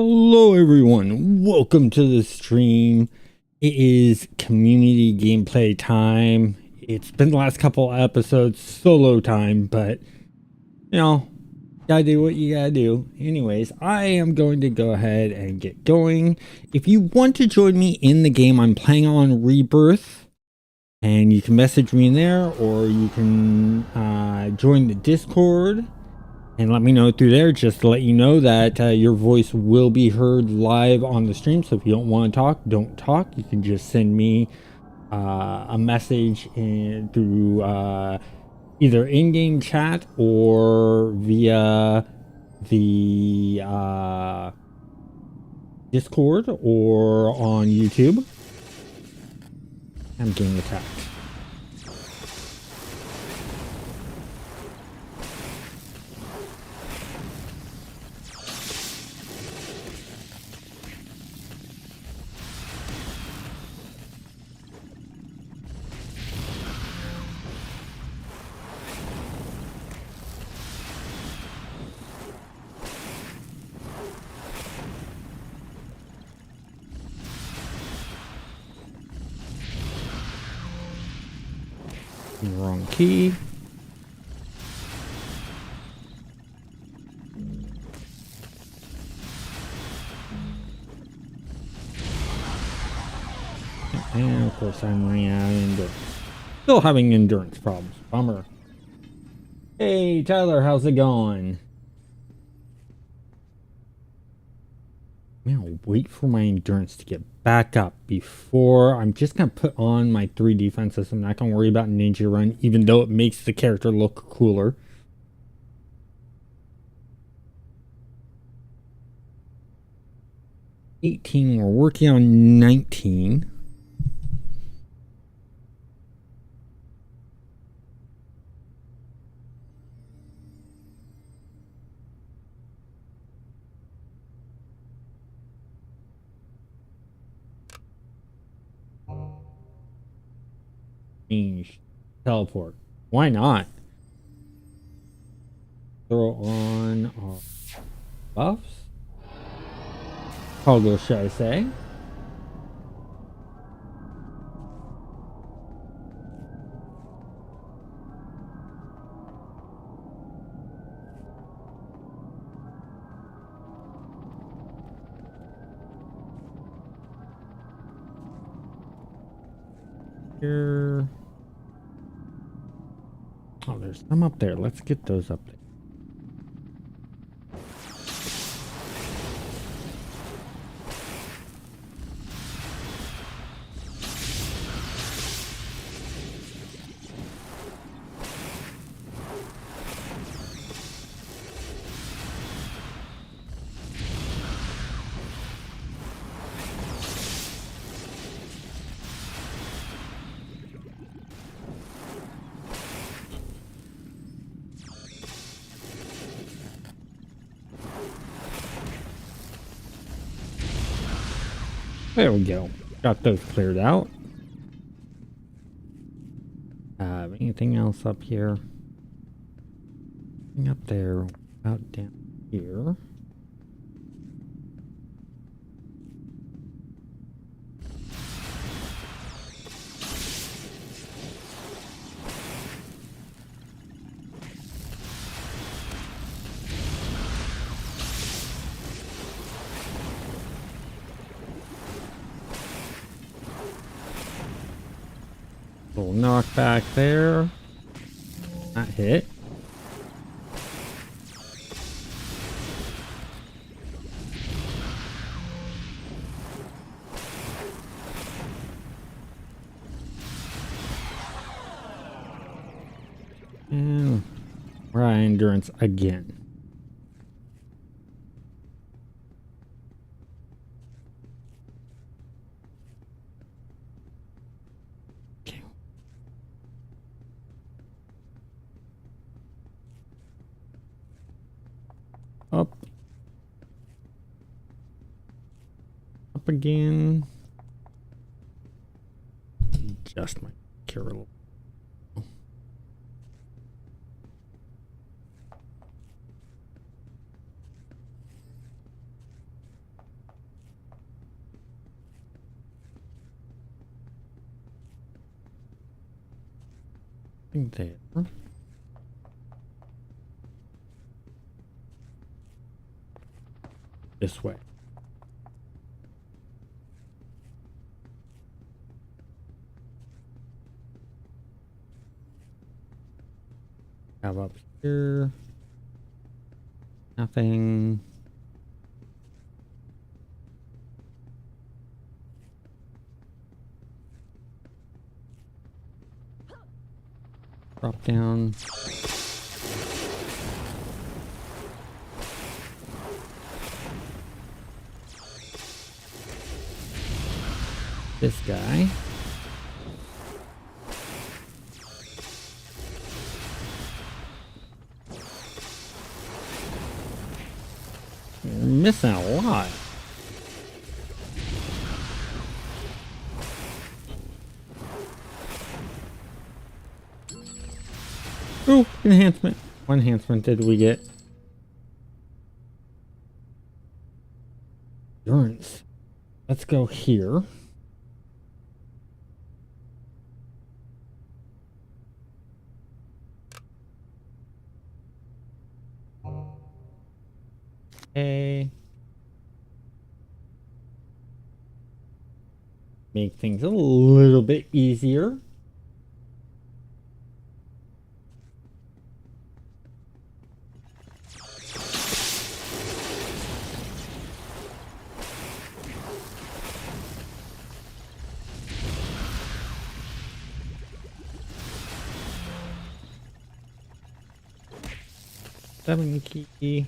Hello everyone, welcome to the stream. It is community gameplay time. It's been the last couple episodes solo time, but you know, gotta do what you gotta do. Anyways, I am going to go ahead and get going. If you want to join me in the game, I'm playing on Rebirth, and you can message me in there, or you can join the Discord and let me know through there, just to let you know that your voice will be heard live on the stream. So if you don't want to talk, don't talk. You can just send me a message through either in-game chat or via the Discord or on YouTube. I'm getting attacked. Wrong key. And of course I'm running out of endurance. Still having endurance problems. Bummer. Hey Tyler, how's it going? I'll wait for my endurance to get back up before I'm just gonna put on my 3 defenses. I'm not gonna worry about Ninja Run, even though it makes the character look cooler. We're working on 19. Change. Teleport. Why not? Throw on our buffs. Toggle, should I say? Here. Oh, there's some up there. Let's get those up there. There we go. Got those cleared out. Anything else up here? Anything up there? Out down here. Little knockback there. Not hit. And we're at endurance again. Up. Up again. Just my Carol. there. This way. Have up here. Nothing. Drop down. This guy. You're missing a lot. Oh, enhancement. What enhancement did we get? Endurance. Let's go here. Okay. Make things a little bit easier. Seven key.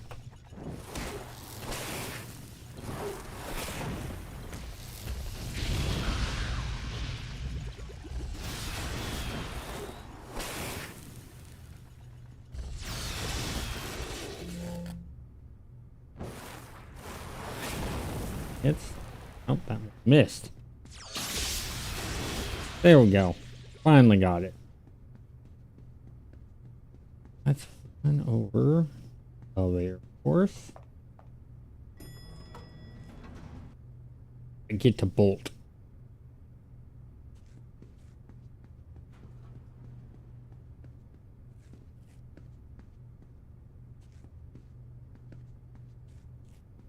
It's oh, that one missed. There we go. Finally got it. Let's run over elevator, of course. I get to bolt.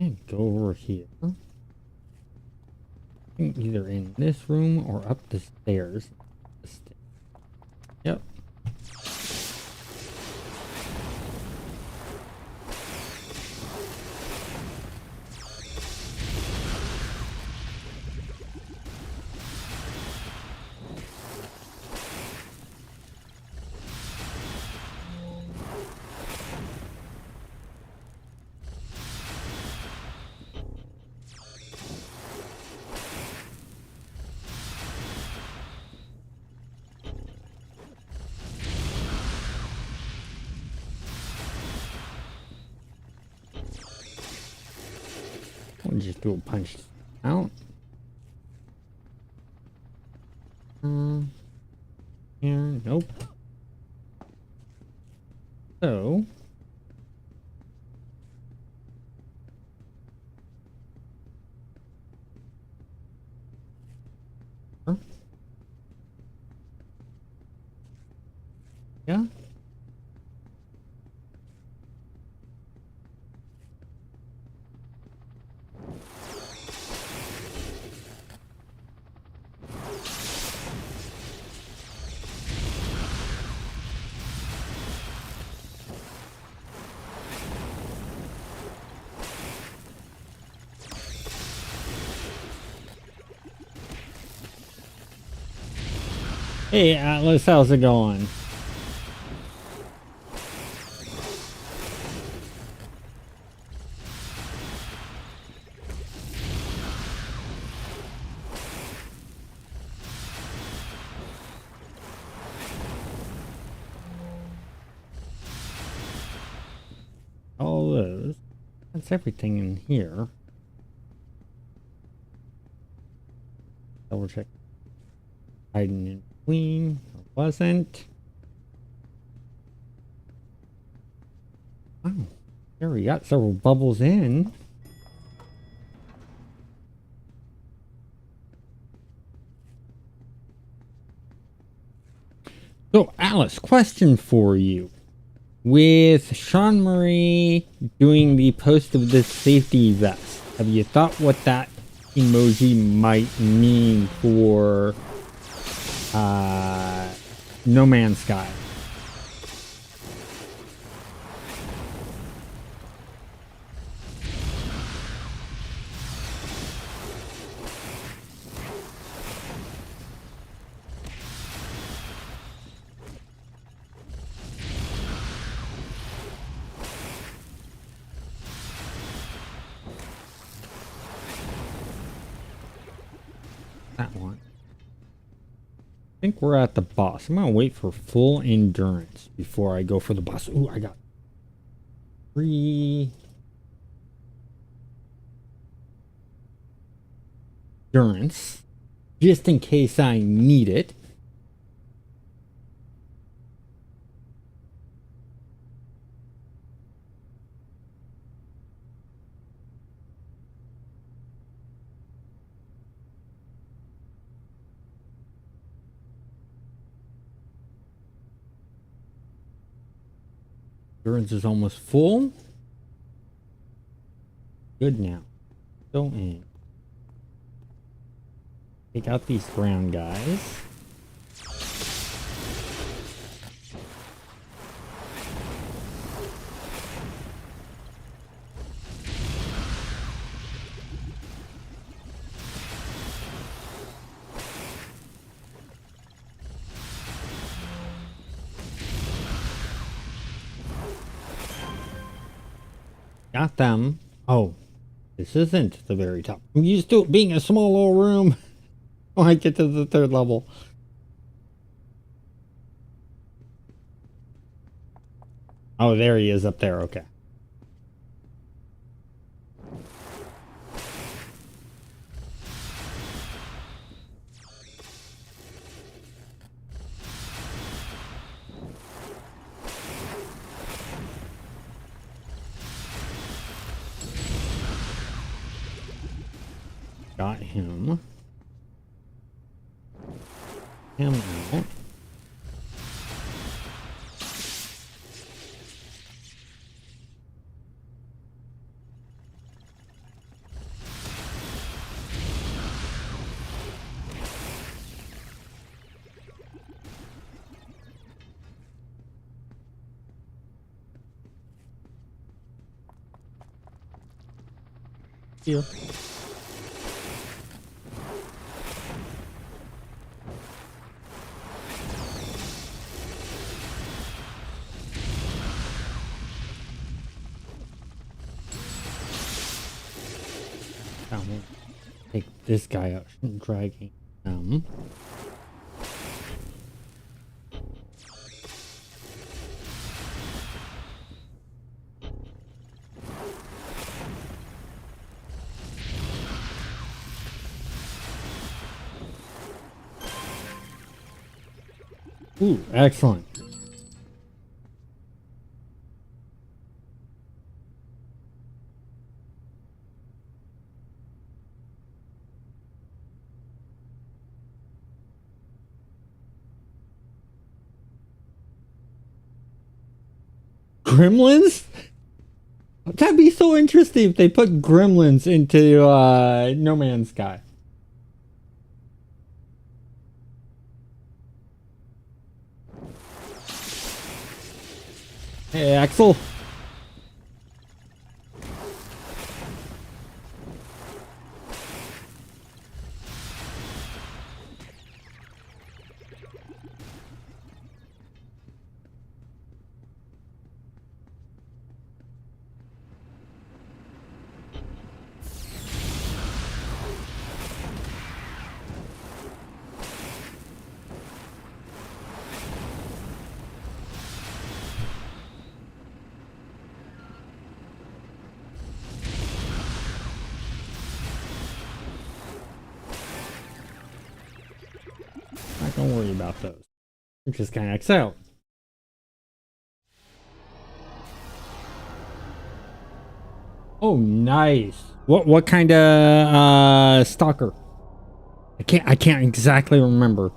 And go over here. Either in this room or up the stairs. Yep. We'll just do a punch out. Here, nope. So yeah. Hey Atlas, how's it going? All those. That's everything in here. Double check. Hiding in between. Or wasn't. Oh, there we got several bubbles in. So, Alice, boss. Question for you. With Sean Marie doing the post of the safety vest, have you thought what that emoji might mean for No Man's Sky? That one. I think we're at the boss. I'm gonna wait for full endurance before I go for the boss. Ooh, I got 3 endurance just in case I need it. Endurance is almost full. Good now. Go in. Take out these ground guys. Got them. Oh, this isn't the very top. I'm used to it being a small little room. When I get to the 3rd level. Oh, there he is up there. Okay. Got him. Him out. Here. Take this guy out, dragging them. Ooh, excellent. Gremlins? That'd be so interesting if they put gremlins into No Man's Sky. Hey, Axel. Don't worry about those. I'm just gonna X out. Oh, nice. What kind of stalker? I can't exactly remember.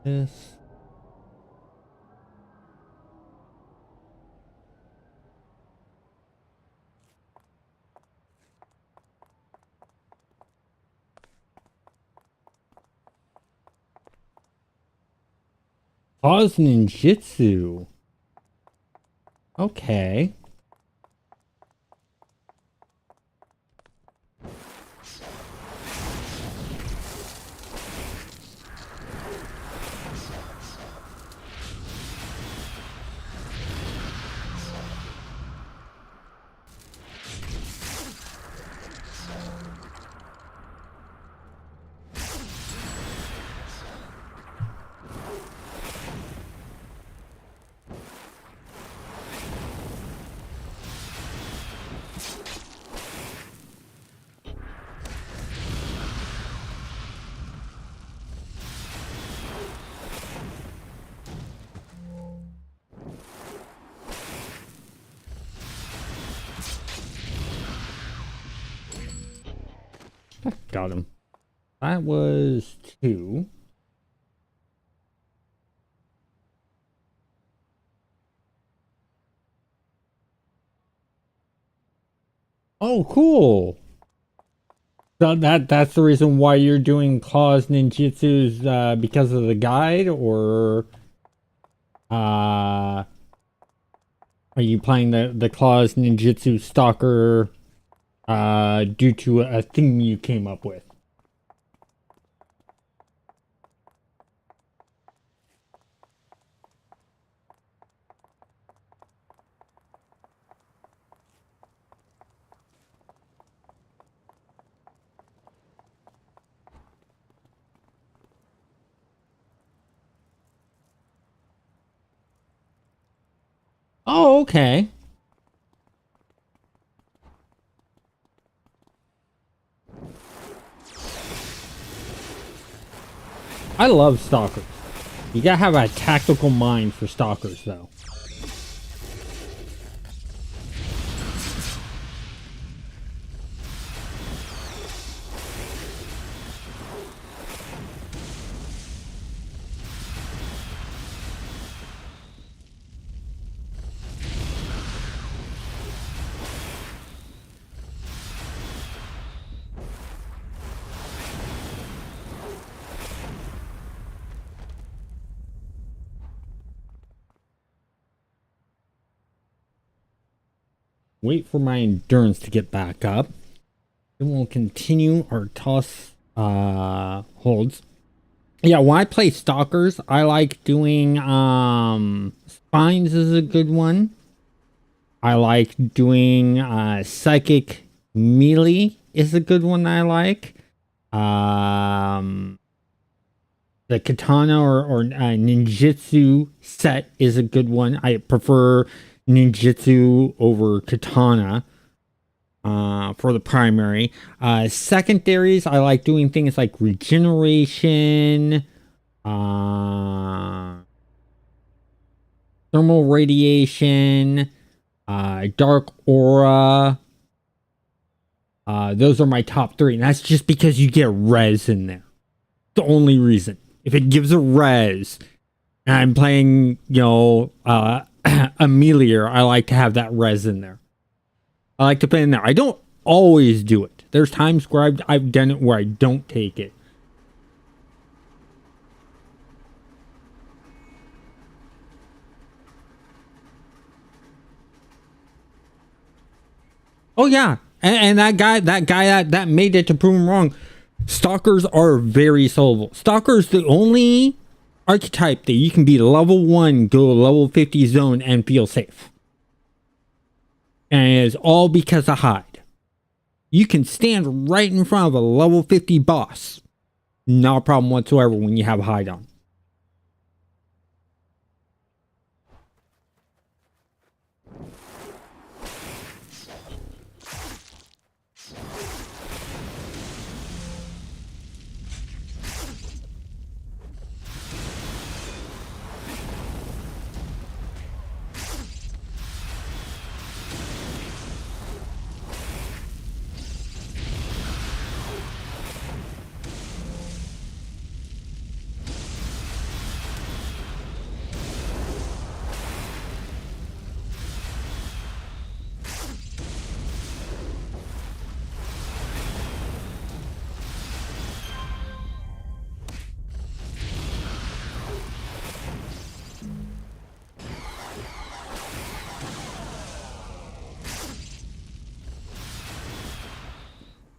This. Pause ninjutsu. Okay. Got him. That was 2. Oh, cool. So that's the reason why you're doing claws ninjutsus, because of the guide, or are you playing the claws ninjutsu stalker due to a theme you came up with? Oh, okay. I love stalkers. You gotta have a tactical mind for stalkers, though. Wait for my endurance to get back up. Then we'll continue our toss holds. Yeah, when I play stalkers, I like doing spines is a good one. I like doing psychic melee is a good one I like. The katana or ninjutsu set is a good one. I prefer ninjutsu over katana for the primary. Secondaries, I like doing things like regeneration, thermal radiation, dark aura. Those are my top 3, and that's just because you get res in there. The only reason. If it gives a res, and I'm playing, a melee, I like to have that res in there. I like to play in there. I don't always do it. There's times where I've done it where I don't take it. Oh yeah, and that guy that made it to prove him wrong. Stalkers are very soloable. Stalker's the only archetype that you can be level 1, go level 50 zone and feel safe. And it's all because of hide. You can stand right in front of a level 50 boss. Not a problem whatsoever when you have hide on.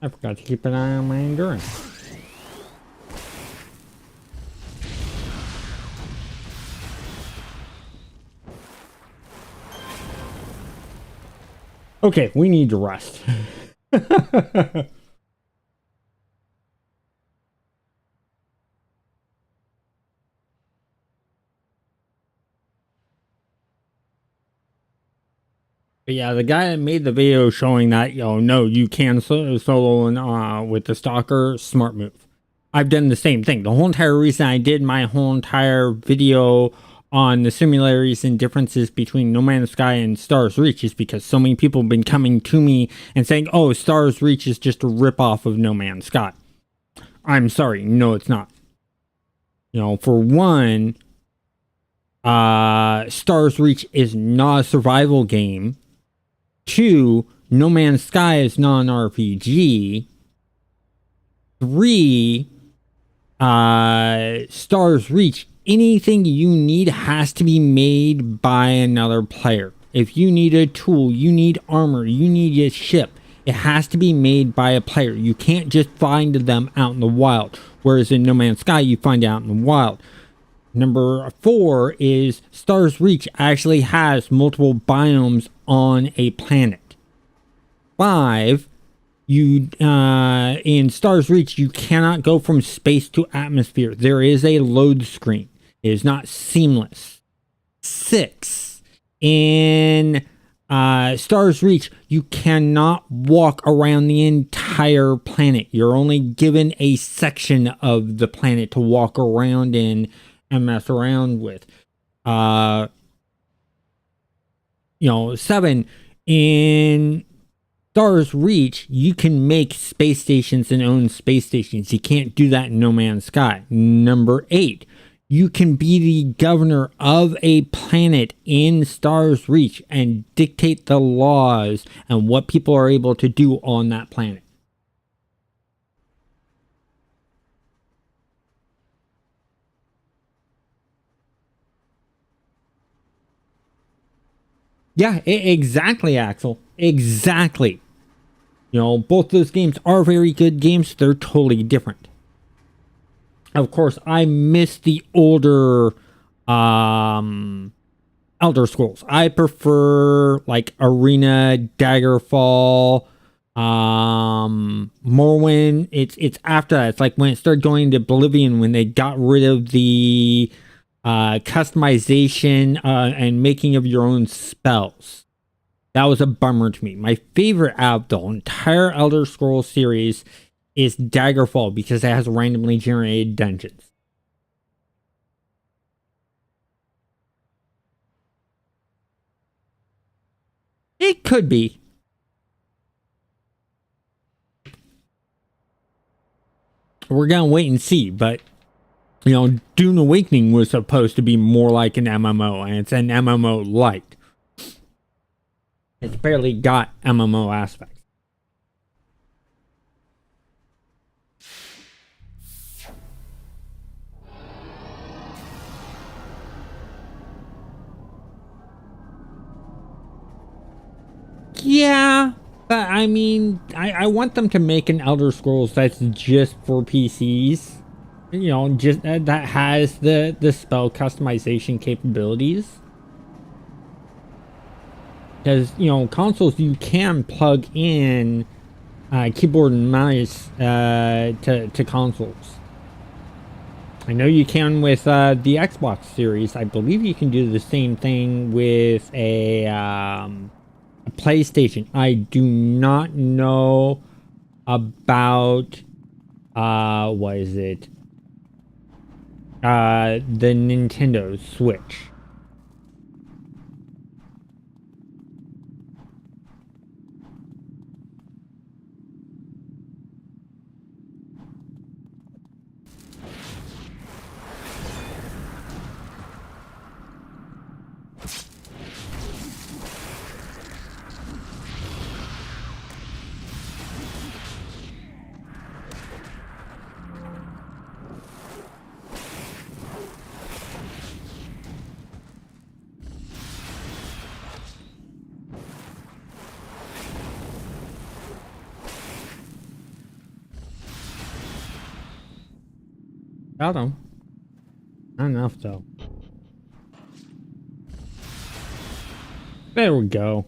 I forgot to keep an eye on my endurance. Okay, we need to rest. But yeah, the guy that made the video showing that, no, you can solo with the stalker, smart move. I've done the same thing. The whole entire reason I did my whole entire video on the similarities and differences between No Man's Sky and Stars Reach is because so many people have been coming to me and saying, oh, Stars Reach is just a ripoff of No Man's Sky. I'm sorry, no, it's not. For one, Stars Reach is not a survival game. 2, No Man's Sky is not an RPG. 3, Stars Reach, anything you need has to be made by another player. If you need a tool, you need armor, you need a ship, it has to be made by a player. You can't just find them out in the wild. Whereas in No Man's Sky, you find out in the wild. Number 4 is Stars Reach actually has multiple biomes on a planet. 5, in Stars Reach, you cannot go from space to atmosphere. There is a load screen. It is not seamless. 6, in Stars Reach, you cannot walk around the entire planet. You're only given a section of the planet to walk around in and mess around with. 7, in Stars Reach, you can make space stations and own space stations. You can't do that in No Man's Sky. Number 8, you can be the governor of a planet in Stars Reach and dictate the laws and what people are able to do on that planet. Yeah, exactly, Axel. Exactly. Both those games are very good games. They're totally different. Of course, I miss the older Elder Scrolls. I prefer like Arena, Daggerfall, Morrowind. It's after that. It's like when it started going to Oblivion, when they got rid of the customization and making of your own spells. That was a bummer to me. My favorite out of the entire Elder Scrolls series is Daggerfall because it has randomly generated dungeons. It could be. We're gonna wait and see, but Dune Awakening was supposed to be more like an MMO, and it's an MMO light. It's barely got MMO aspects. Yeah, but I mean, I want them to make an Elder Scrolls that's just for PCs. Just that has the spell customization capabilities. Because consoles, you can plug in keyboard and mouse to consoles. I know you can with the Xbox Series. I believe you can do the same thing with a PlayStation. I do not know about what is it? The Nintendo Switch. Got him. Not enough, though. There we go.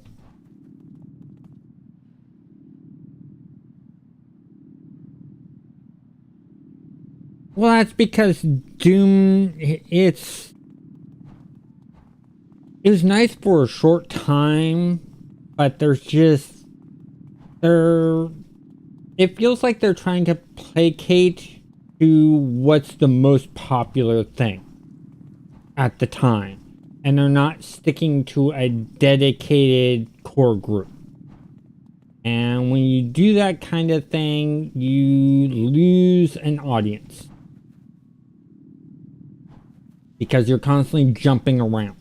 Well, that's because Doom, it was nice for a short time, but there's just, it feels like they're trying to placate to what's the most popular thing at the time. And they're not sticking to a dedicated core group. And when you do that kind of thing, you lose an audience. Because you're constantly jumping around.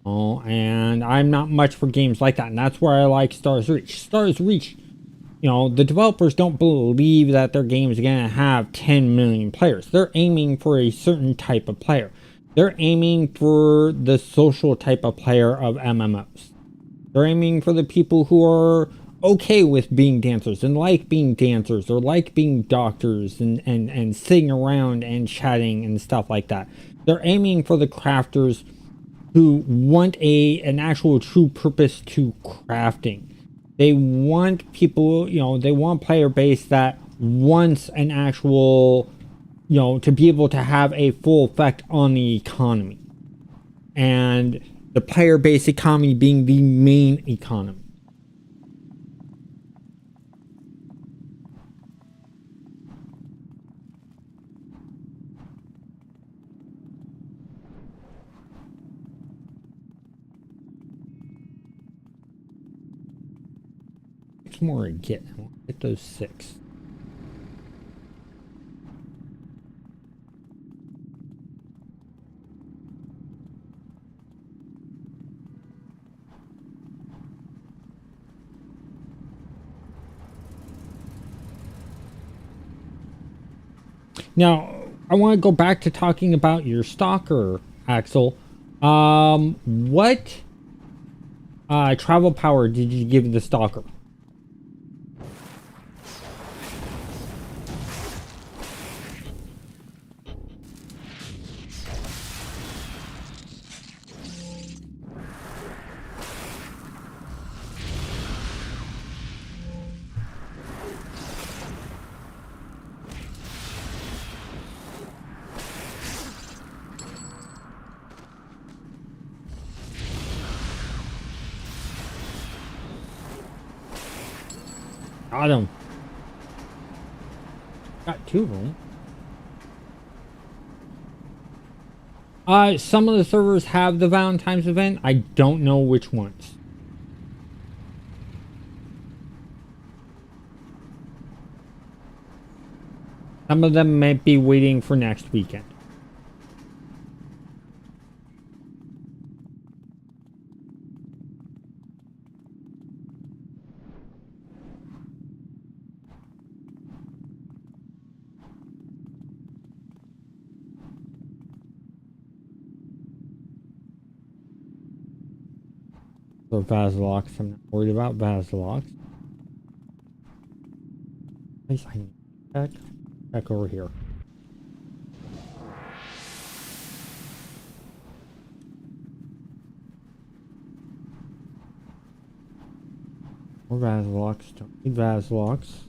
Oh, and I'm not much for games like that. And that's where I like Stars Reach. Stars Reach, you know, the developers don't believe that their game is going to have 10 million players. They're aiming for a certain type of player. They're aiming for the social type of player of MMOs. They're aiming for the people who are okay with being dancers and like being dancers or like being doctors and sitting around and chatting and stuff like that. They're aiming for the crafters who want an actual true purpose to crafting. They want people, you know, they want player base that wants an actual, you know, to be able to have a full effect on the economy. And the player base economy being the main economy. Six more to get. I want to get those 6. Now, I want to go back to talking about your stalker, Axel. What travel power did you give the stalker? Got him. Got 2 of them. Some of the servers have the Valentine's event. I don't know which ones. Some of them might be waiting for next weekend. So Vazilox, I'm not worried about Vazilox. At least I need to check over here. More Vazilox, don't need Vazilox.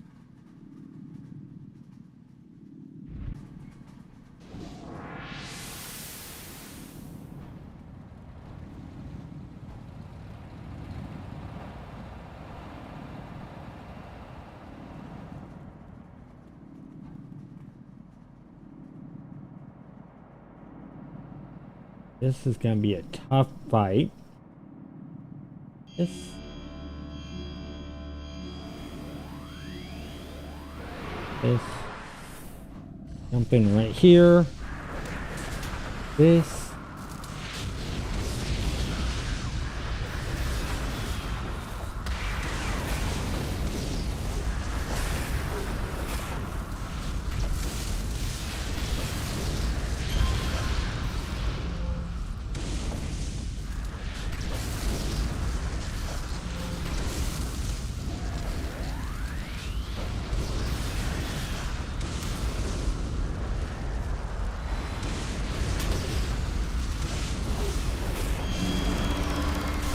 This is going to be a tough fight. This. Jump in right here. This.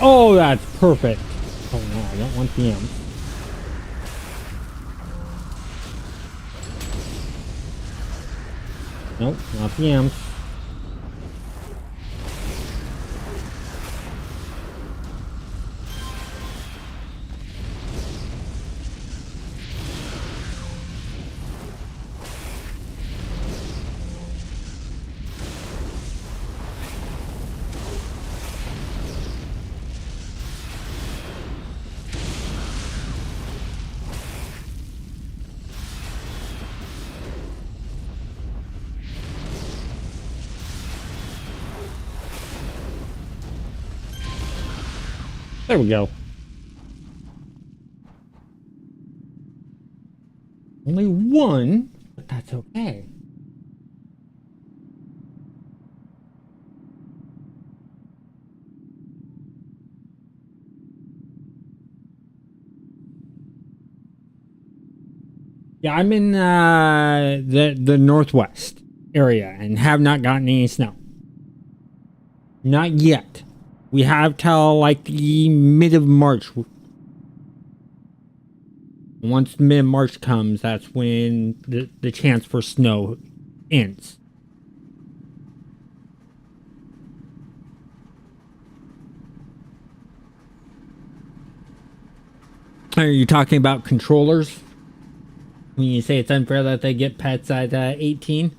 Oh, that's perfect. Oh no, I don't want the imp. Nope, not the imp. There we go. Only one, but that's okay. Yeah, I'm in the northwest area and have not gotten any snow. Not yet. We have till like the mid of March. Once the mid of March comes, that's when the chance for snow ends. Are you talking about controllers? When you say it's unfair that they get pets at 18?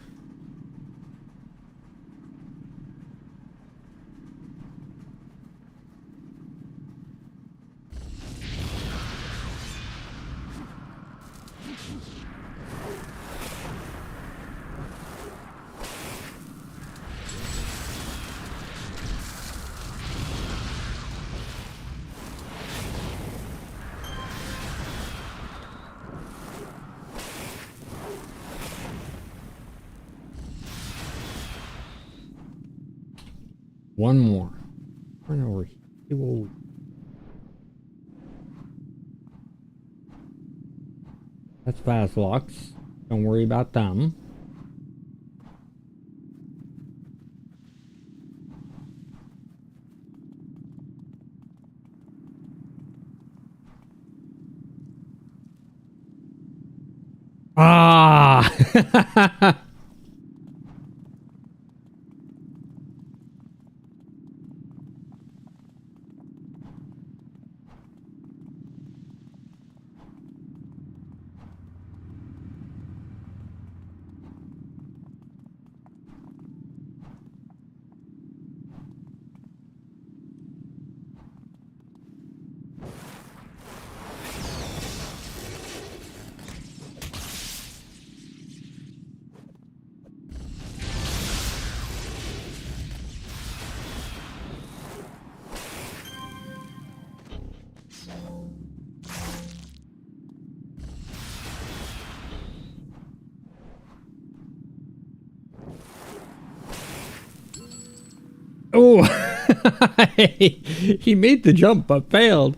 One more. Run over here. Whoa. That's Vaslocks. Don't worry about them. Ah! Oh! He made the jump but failed.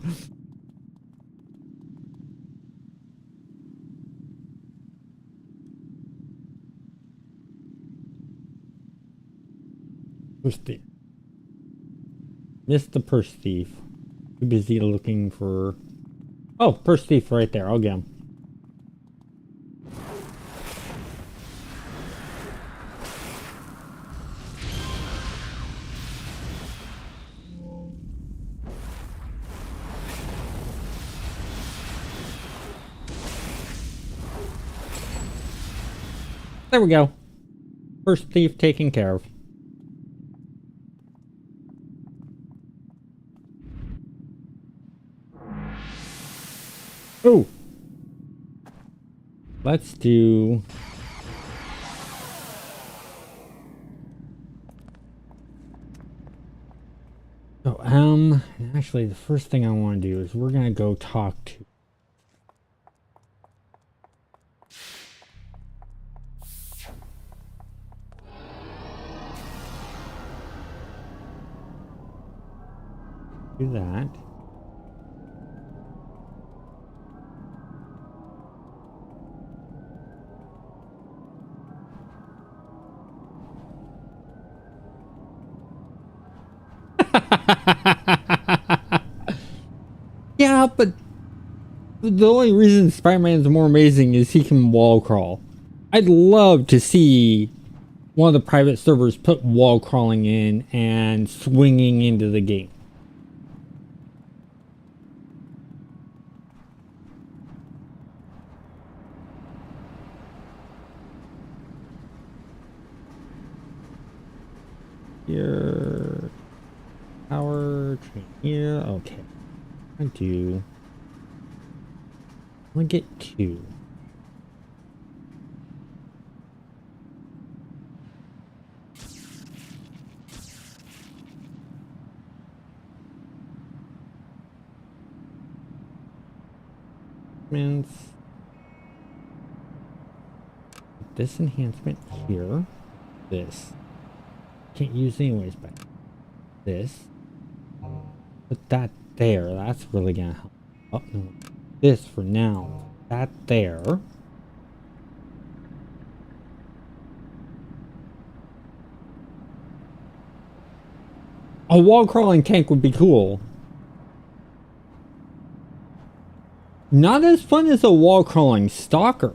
Purse thief. Missed the purse thief. Too busy looking for... Oh, purse thief right there. I'll get him. There we go. First thief taken care of. Ooh. Let's do... So, actually the first thing I want to do is we're going to go talk to... Do that. the only reason Spider-Man is more amazing is he can wall crawl. I'd love to see one of the private servers put wall crawling in and swinging into the game. Here, power train here. Okay, I do. I'm gonna get 2. This enhancement here. This. Can't use anyways, but this. Put that there. That's really gonna help. Oh, no. This for now. That there. A wall crawling tank would be cool. Not as fun as a wall crawling stalker.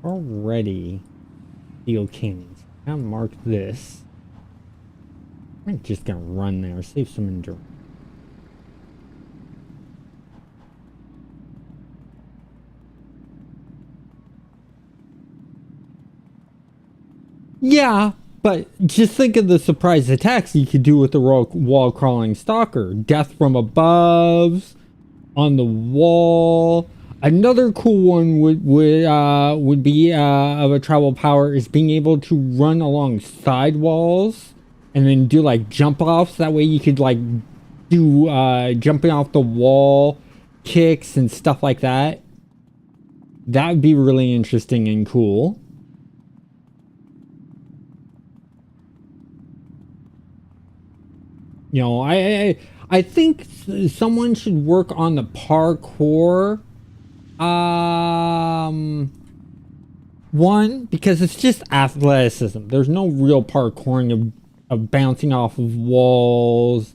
Already steel cannons. I'll mark this. I'm just gonna run there, save some endurance. Yeah, but just think of the surprise attacks you could do with the wall crawling stalker. Death from above, on the wall. Another cool one would be of a travel power is being able to run along side walls and then do like jump offs. That way you could like do jumping off the wall kicks and stuff like that. That would be really interesting and cool. You know, I think someone should work on the parkour. One, because it's just athleticism. There's no real parkouring of bouncing off of walls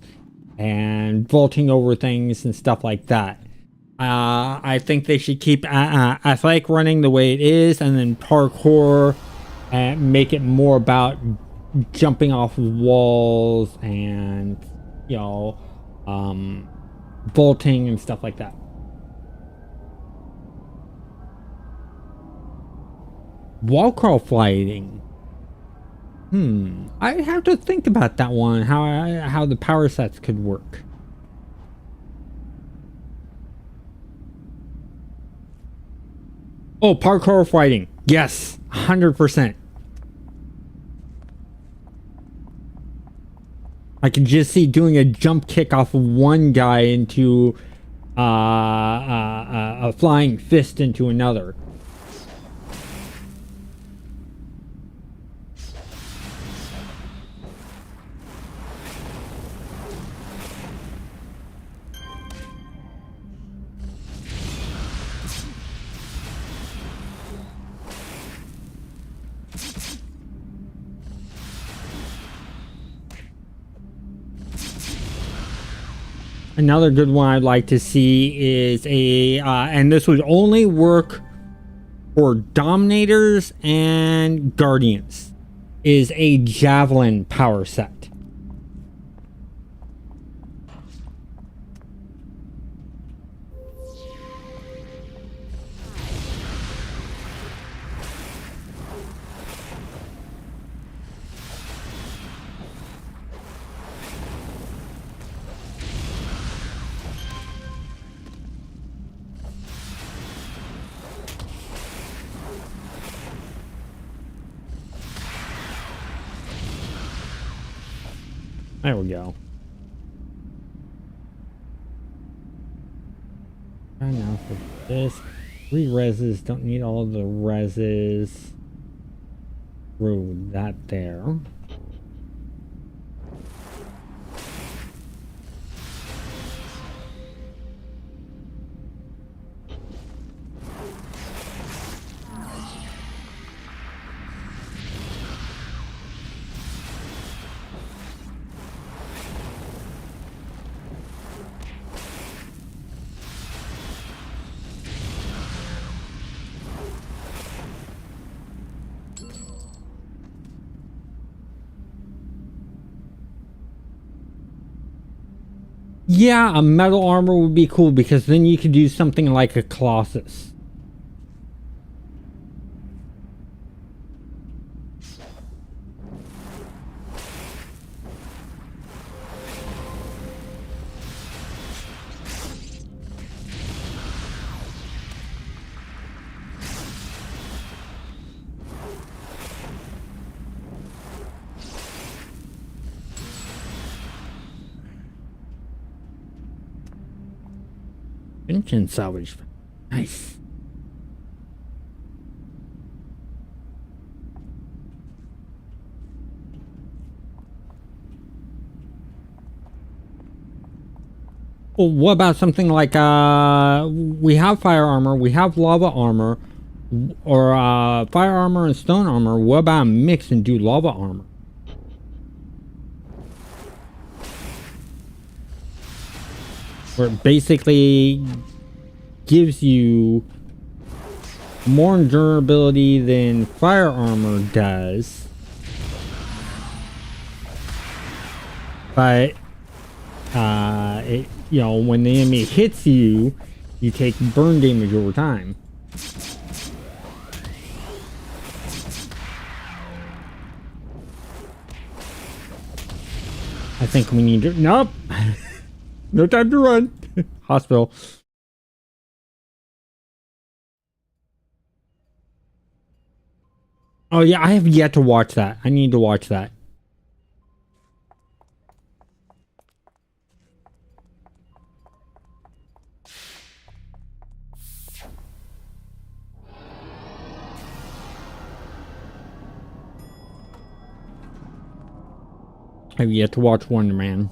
and vaulting over things and stuff like that. I think they should keep athletic running the way it is, and then parkour and make it more about jumping off of walls and, you know, vaulting and stuff like that. Wall crawl fighting. I have to think about that one. How the power sets could work. Oh, parkour fighting. Yes, 100%. I can just see doing a jump kick off of one guy into a flying fist into another. Another good one I'd like to see is and this would only work for Dominators and Guardians, is a Javelin power set. There we go. And now for this. 3 reses, don't need all the reses. Throw that there. Yeah, a metal armor would be cool because then you could do something like a Colossus. Engine salvage. Nice. Well, what about something like we have fire armor, we have lava armor, or fire armor and stone armor. What about a mix and do lava armor? Where it basically gives you more durability than fire armor does, but you know, when the enemy hits you, you take burn damage over time. I think we need to. Nope. No time to run. Hospital. Oh yeah, I have yet to watch that. I need to watch that. I have yet to watch Wonder Man.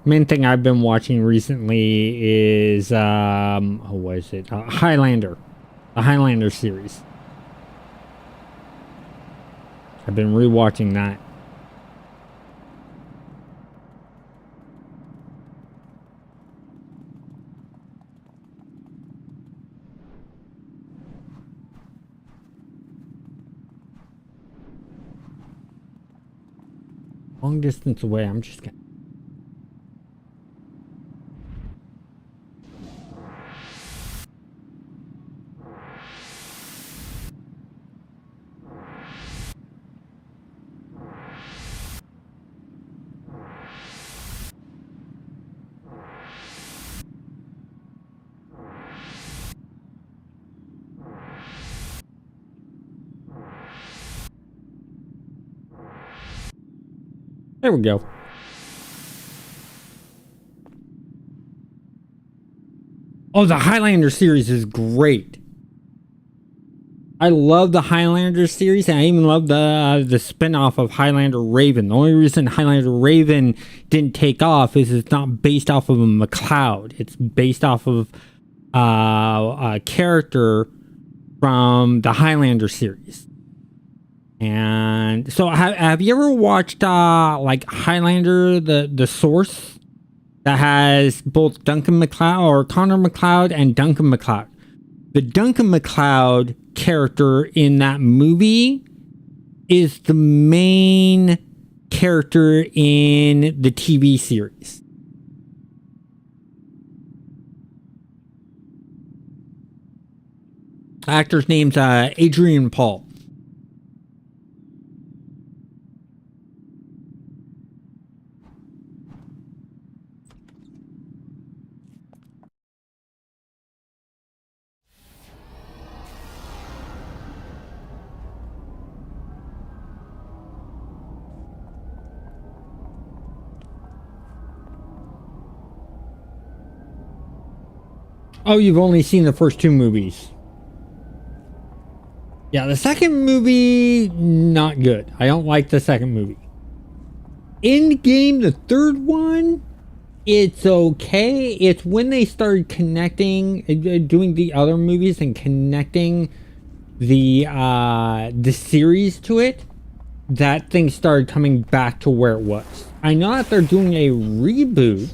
Main thing I've been watching recently is what is it? Highlander. The Highlander series. I've been rewatching that. Long distance away, I'm just gonna. There we go. Oh, the Highlander series is great. I love the Highlander series, and I even love the spin-off of Highlander Raven. The only reason Highlander Raven didn't take off is it's not based off of a MacLeod. It's based off of a character from the Highlander series. And so have you ever watched like Highlander the Source that has both Duncan MacLeod or Connor MacLeod and Duncan MacLeod? The Duncan MacLeod character in that movie is the main character in the TV series. The actor's name's Adrian Paul. Oh, you've only seen the first two movies. Yeah, the second movie, not good. I don't like the second movie. Endgame, the third one, it's okay. It's when they started connecting, doing the other movies and connecting the series to it, that thing started coming back to where it was. I know that they're doing a reboot.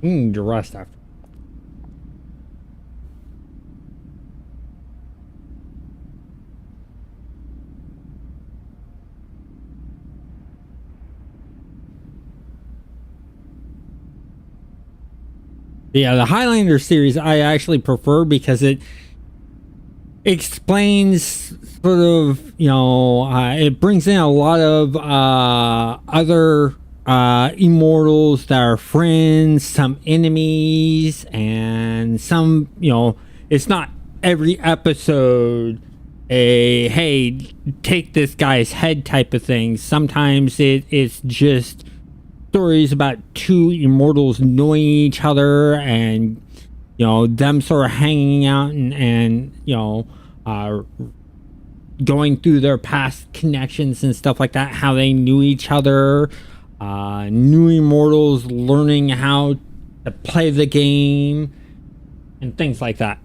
The rest after. Yeah, the Highlander series I actually prefer because it explains sort of, it brings in a lot of other immortals that are friends, some enemies, and some, it's not every episode a hey, take this guy's head type of thing. Sometimes it's just stories about two immortals knowing each other and them sort of hanging out and going through their past connections and stuff like that, how they knew each other, new immortals learning how to play the game and things like that.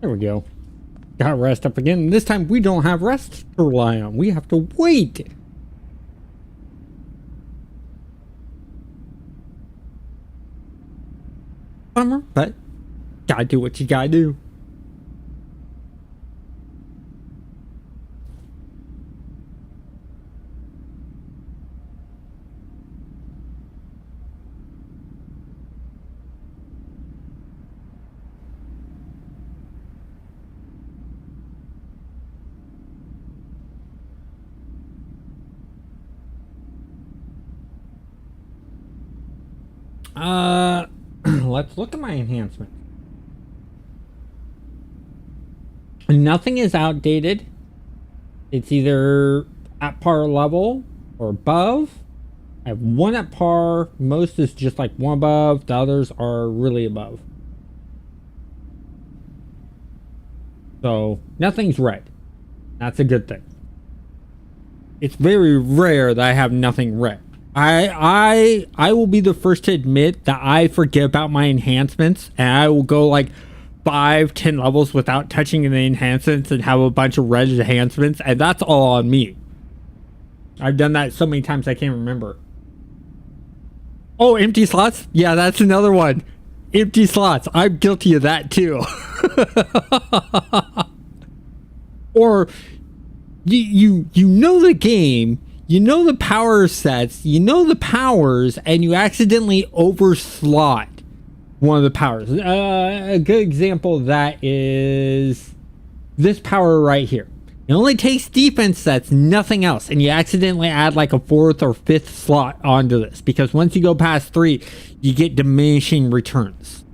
There we go. Got rest up again. This time we don't have rest to rely on. We have to wait. Bummer, but gotta do what you gotta do. Let's look at my enhancement. Nothing is outdated. It's either at par level or above. I have one at par. Most is just like one above. The others are really above. So nothing's red. That's a good thing. It's very rare that I have nothing red. I will be the first to admit that I forget about my enhancements, and I will go like 5-10 levels without touching the enhancements and have a bunch of red enhancements, and that's all on me. I've done that so many times I can't remember. Oh, empty slots? Yeah, that's another one. Empty slots. I'm guilty of that too. Or you know the game, you know the power sets, you know the powers, and you accidentally overslot one of the powers. A good example of that is this power right here. It only takes defense sets, nothing else, and you accidentally add like a 4th or 5th slot onto this, because once you go past 3, you get diminishing returns.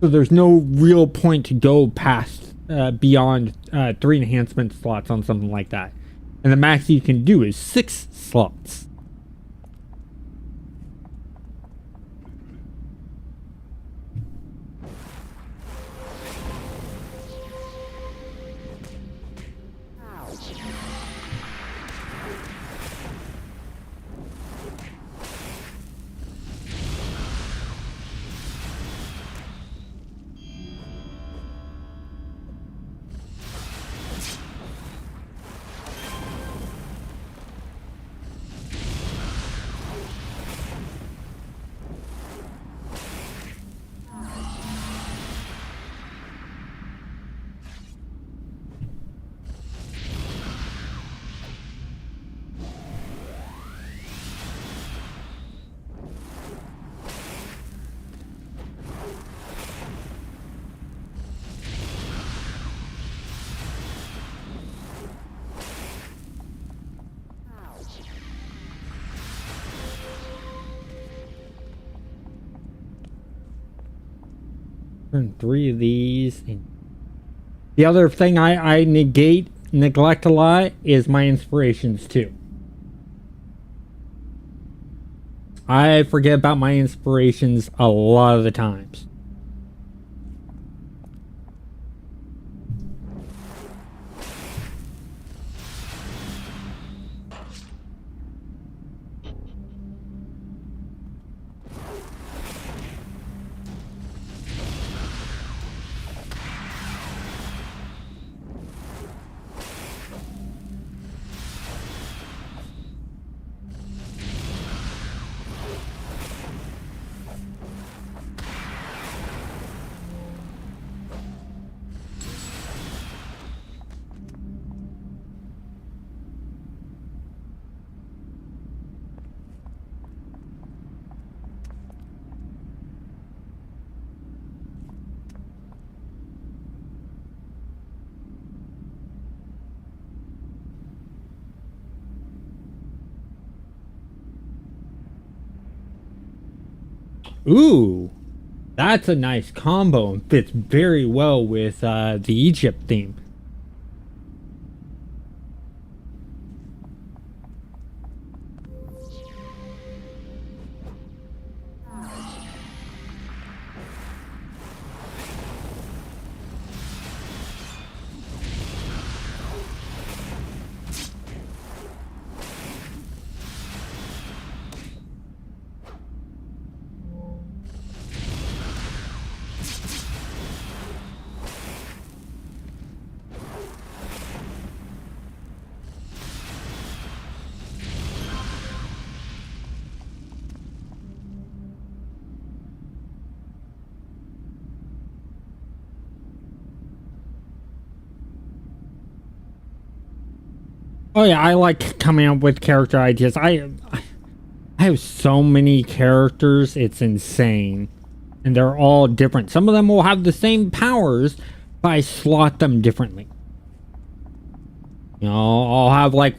So there's no real point to go past beyond 3 enhancement slots on something like that. And the max you can do is 6 slots. Turn 3 of these. The other thing I neglect a lot is my inspirations too. I forget about my inspirations a lot of the times. Ooh, that's a nice combo and fits very well with the Egypt theme. Oh yeah, I like coming up with character ideas. I have so many characters, it's insane. And they're all different. Some of them will have the same powers, but I slot them differently. You know, I'll have like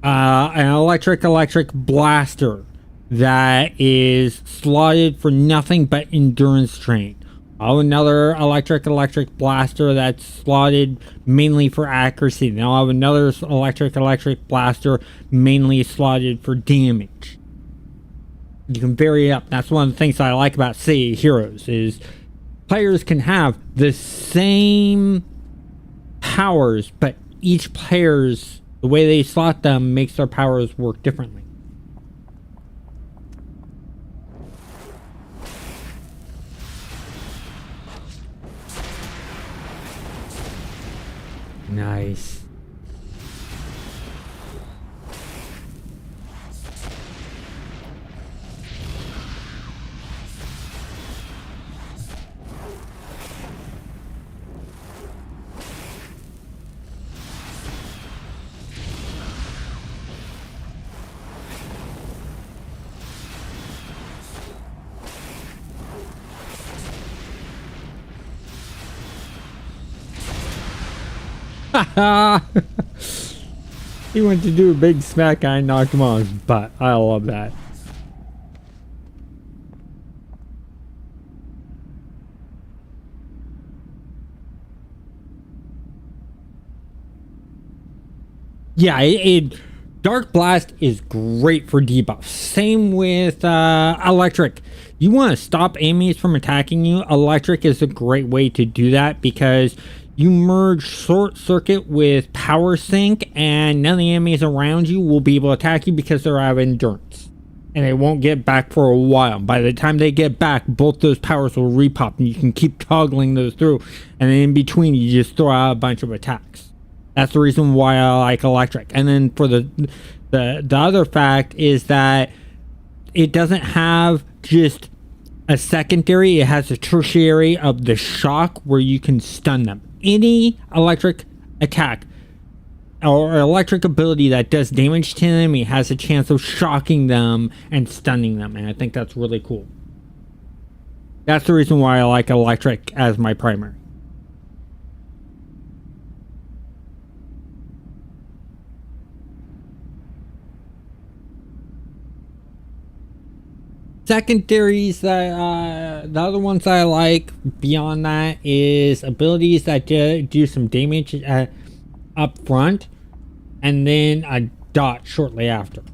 an electric blaster that is slotted for nothing but endurance train. I'll have another electric blaster that's slotted mainly for accuracy. Then I'll have another electric blaster mainly slotted for damage. You can vary it up. That's one of the things I like about City of Heroes is players can have the same powers, but each player's, the way they slot them makes their powers work differently. Nice. He went to do a big smack. I knocked him on his butt. I love that. Yeah, Dark Blast is great for debuff. Same with Electric. You want to stop enemies from attacking you, Electric is a great way to do that because you merge Short Circuit with Power Sync and none of the enemies around you will be able to attack you because they're out of endurance. And they won't get back for a while. By the time they get back, both those powers will repop and you can keep toggling those through. And then in between, you just throw out a bunch of attacks. That's the reason why I like Electric. And then for the other fact is that it doesn't have just a secondary, it has a tertiary of the shock where you can stun them. Any electric attack or electric ability that does damage to an enemy has a chance of shocking them and stunning them. And I think that's really cool. That's the reason why I like Electric as my primary. Secondaries that the other ones I like beyond that is abilities that do some damage up front and then a dot shortly after.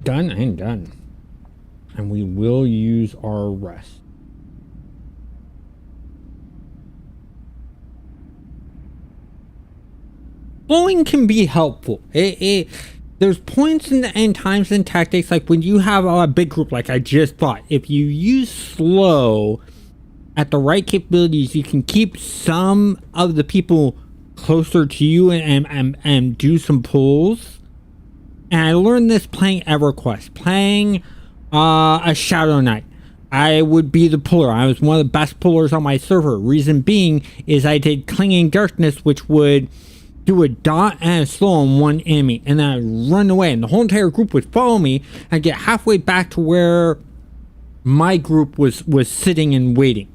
Done and done. And we will use our rest. Slowing can be helpful. There's points and times and tactics, like when you have a big group, like I just thought, if you use slow at the right capabilities, you can keep some of the people closer to you and do some pulls. And I learned this playing EverQuest, playing a Shadow Knight. I would be the puller. I was one of the best pullers on my server. Reason being is I did Clinging Darkness, which would do a dot and a slow on one enemy, and then I'd run away, and the whole entire group would follow me. I'd get halfway back to where my group was sitting and waiting,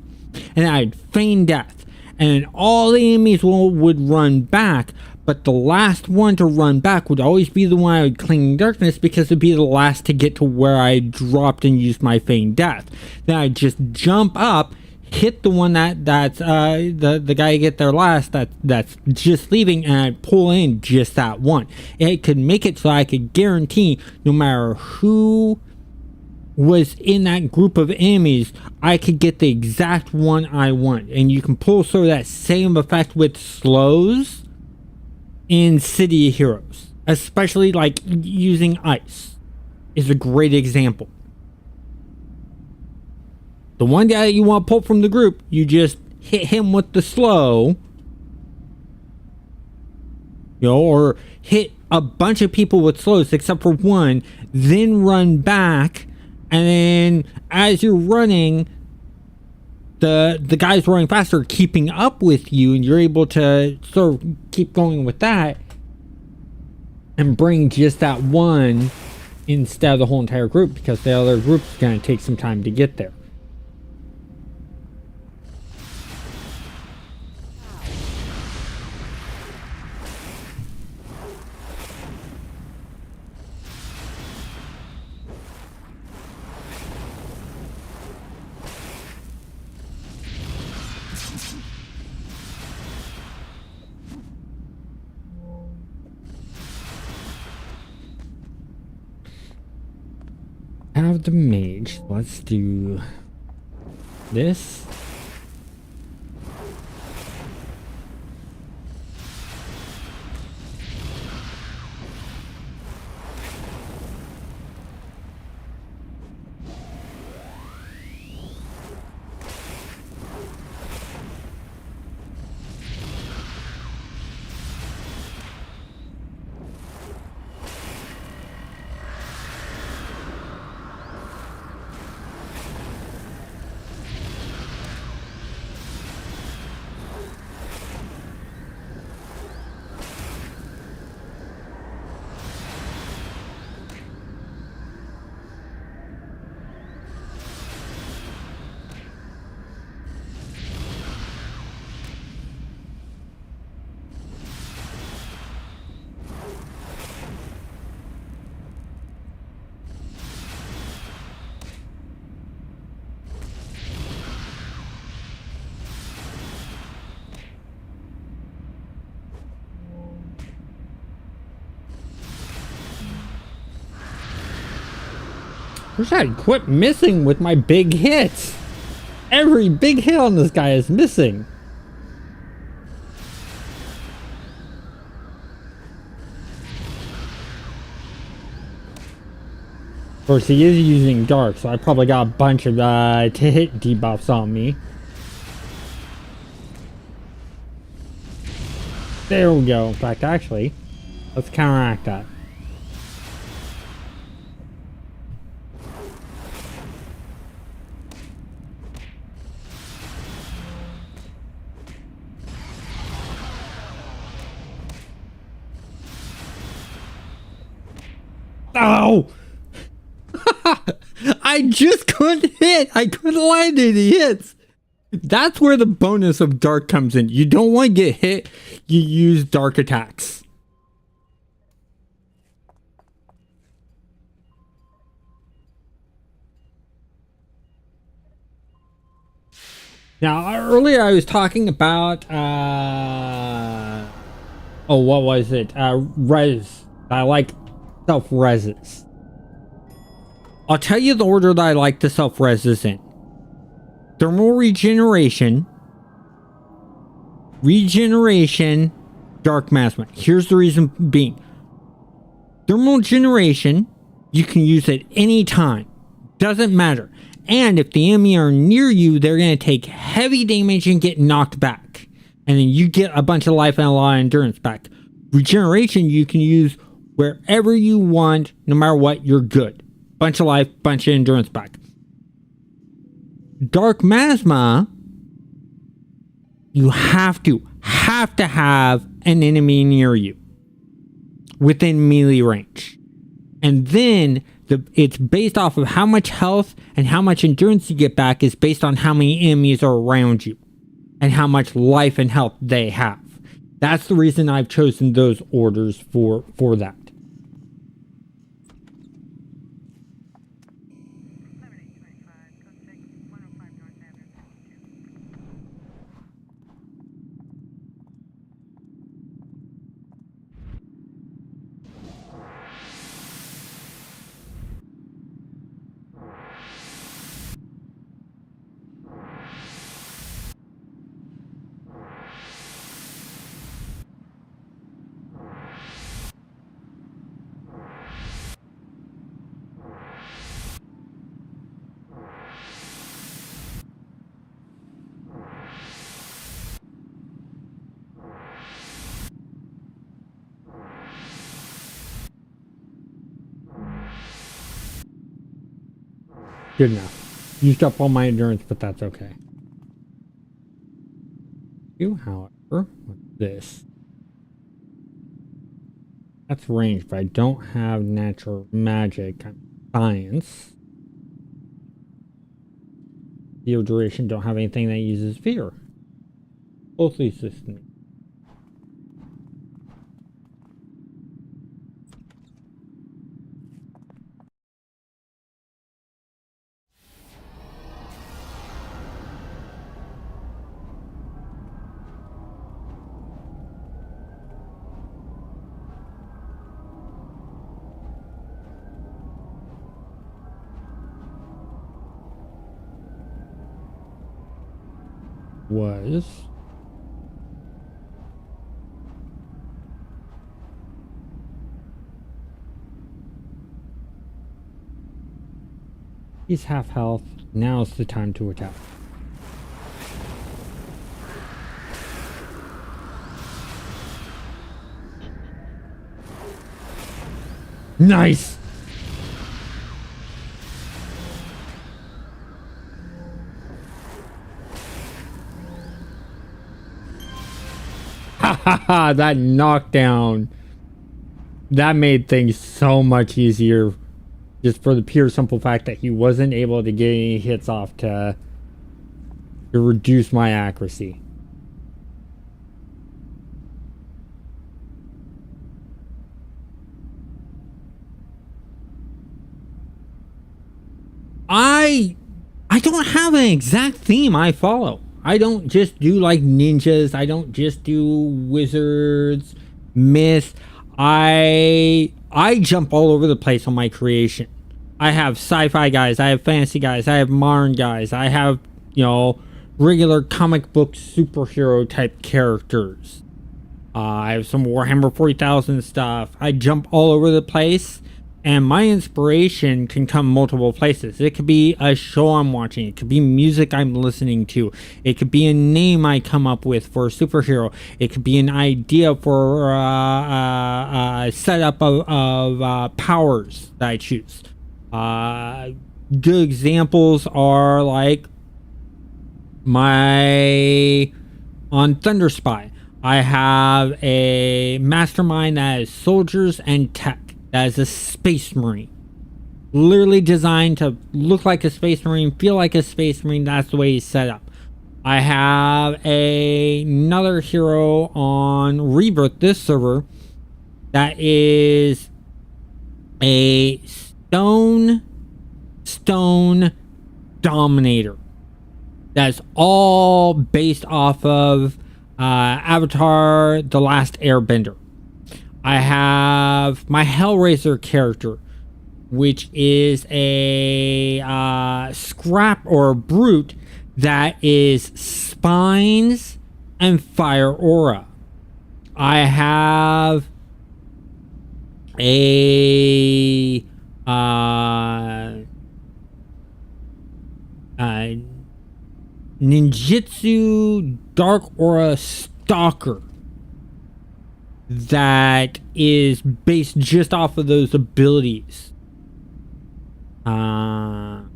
and I'd feign death, and then all the enemies would run back. But the last one to run back would always be the one I would Clinging Darkness because it'd be the last to get to where I dropped and used my feigned death. Then I'd just jump up, hit the one that's the guy get there last that's just leaving, and I'd pull in just that one. It could make it so I could guarantee no matter who was in that group of enemies, I could get the exact one I want. And you can pull sort of that same effect with slows in City of Heroes, especially like using ice is a great example. The one guy that you want to pull from the group, you just hit him with the slow, or hit a bunch of people with slows except for one, then run back, and then as you're running, the guys running faster keeping up with you, and you're able to sort of keep going with that and bring just that one instead of the whole entire group, because the other group's going to take some time to get there. Have the mage. Let's do this. Wish I'd quit missing with my big hits. Every big hit on this guy is missing. Of course, he is using dark, so I probably got a bunch of to hit debuffs on me. There we go. In fact, actually, let's counteract that. Oh! I just couldn't hit. I couldn't land any hits. That's where the bonus of dark comes in. You don't want to get hit. You use dark attacks. Now, earlier I was talking about, oh, what was it? Res. I like self-reses. I'll tell you the order that I like the self-reses in. Thermal regeneration, dark miasma. Here's the reason being. Thermal generation, you can use it any time. Doesn't matter. And if the enemy are near you, they're going to take heavy damage and get knocked back. And then you get a bunch of life and a lot of endurance back. Regeneration, you can use wherever you want, no matter what, you're good. Bunch of life, bunch of endurance back. Dark miasma, you have to have an enemy near you within melee range. And then it's based off of how much health and how much endurance you get back is based on how many enemies are around you and how much life and health they have. That's the reason I've chosen those orders for that. Good enough. Used up all my endurance, but that's okay. You, however, with this. That's range, but I don't have natural magic. I'm science. Field duration, don't have anything that uses fear. Closely assistant. Was he's half health. Now's the time to attack. Nice. That knockdown, that made things so much easier, just for the pure simple fact that he wasn't able to get any hits off to reduce my accuracy. I don't have an exact theme I follow. I don't just do like ninjas. I don't just do wizards, myths. I jump all over the place on my creation. I have sci-fi guys, I have fantasy guys, I have modern guys, I have, regular comic book superhero type characters. I have some Warhammer 40,000 stuff. I jump all over the place, and my inspiration can come multiple places. It could be a show I'm watching. It could be music I'm listening to. It could be a name I come up with for a superhero. It could be an idea for a setup of powers that I choose. Good examples are like on Thunder Spy. I have a mastermind that is soldiers and tech. That is a space marine. Literally designed to look like a space marine, feel like a space marine. That's the way he's set up. I have another hero on Rebirth, this server, that is a stone dominator. That's all based off of Avatar The Last Airbender. I have my Hellraiser character, which is a scrap or a brute that is spines and fire aura. I have a ninjutsu dark aura stalker that is based just off of those abilities. And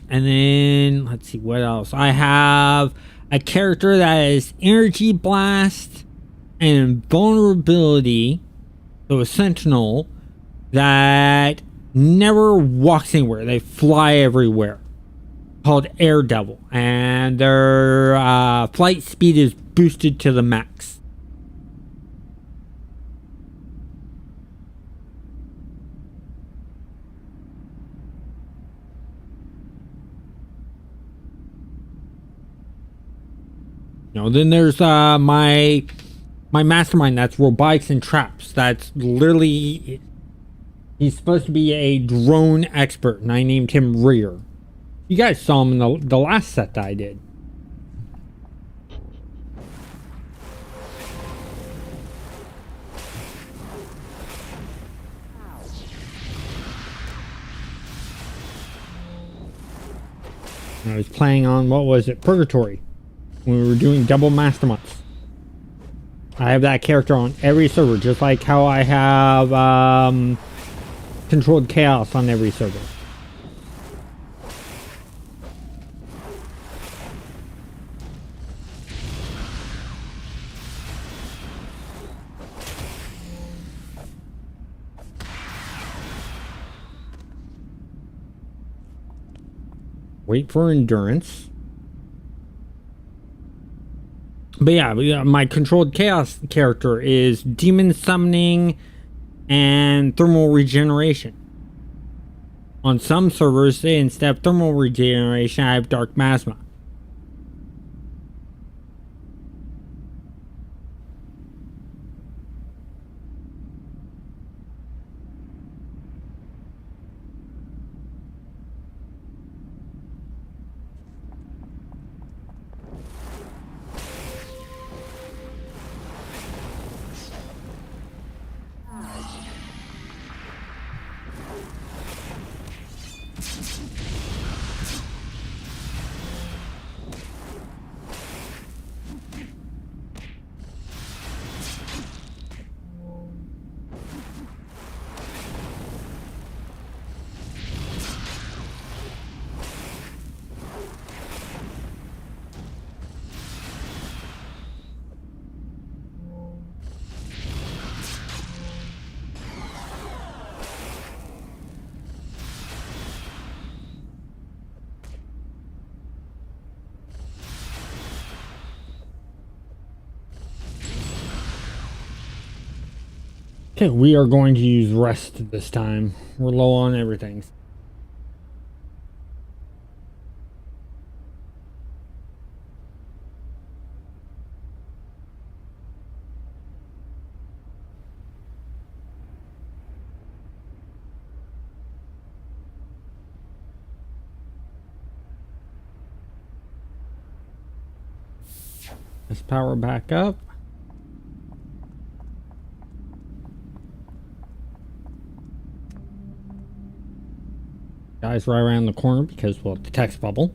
then let's see what else. I have a character that is energy blast and vulnerability, so a sentinel that never walks anywhere. They fly everywhere, called Air Devil, and their flight speed is boosted to the max. Then there's my mastermind that's robotics and traps. That's literally, he's supposed to be a drone expert, and I named him Rear. You guys saw him in the last set that I did. I was playing on, what was it, Purgatory, when we were doing double masterminds. I have that character on every server, just like how I have Controlled Chaos on every server. Wait for endurance. But yeah, my Controlled Chaos character is demon summoning and thermal regeneration. On some servers, instead of thermal regeneration, I have Dark Masma. Okay, we are going to use rest this time. We're low on everything. Let's power back up. Guy's right around the corner because, well, the text bubble.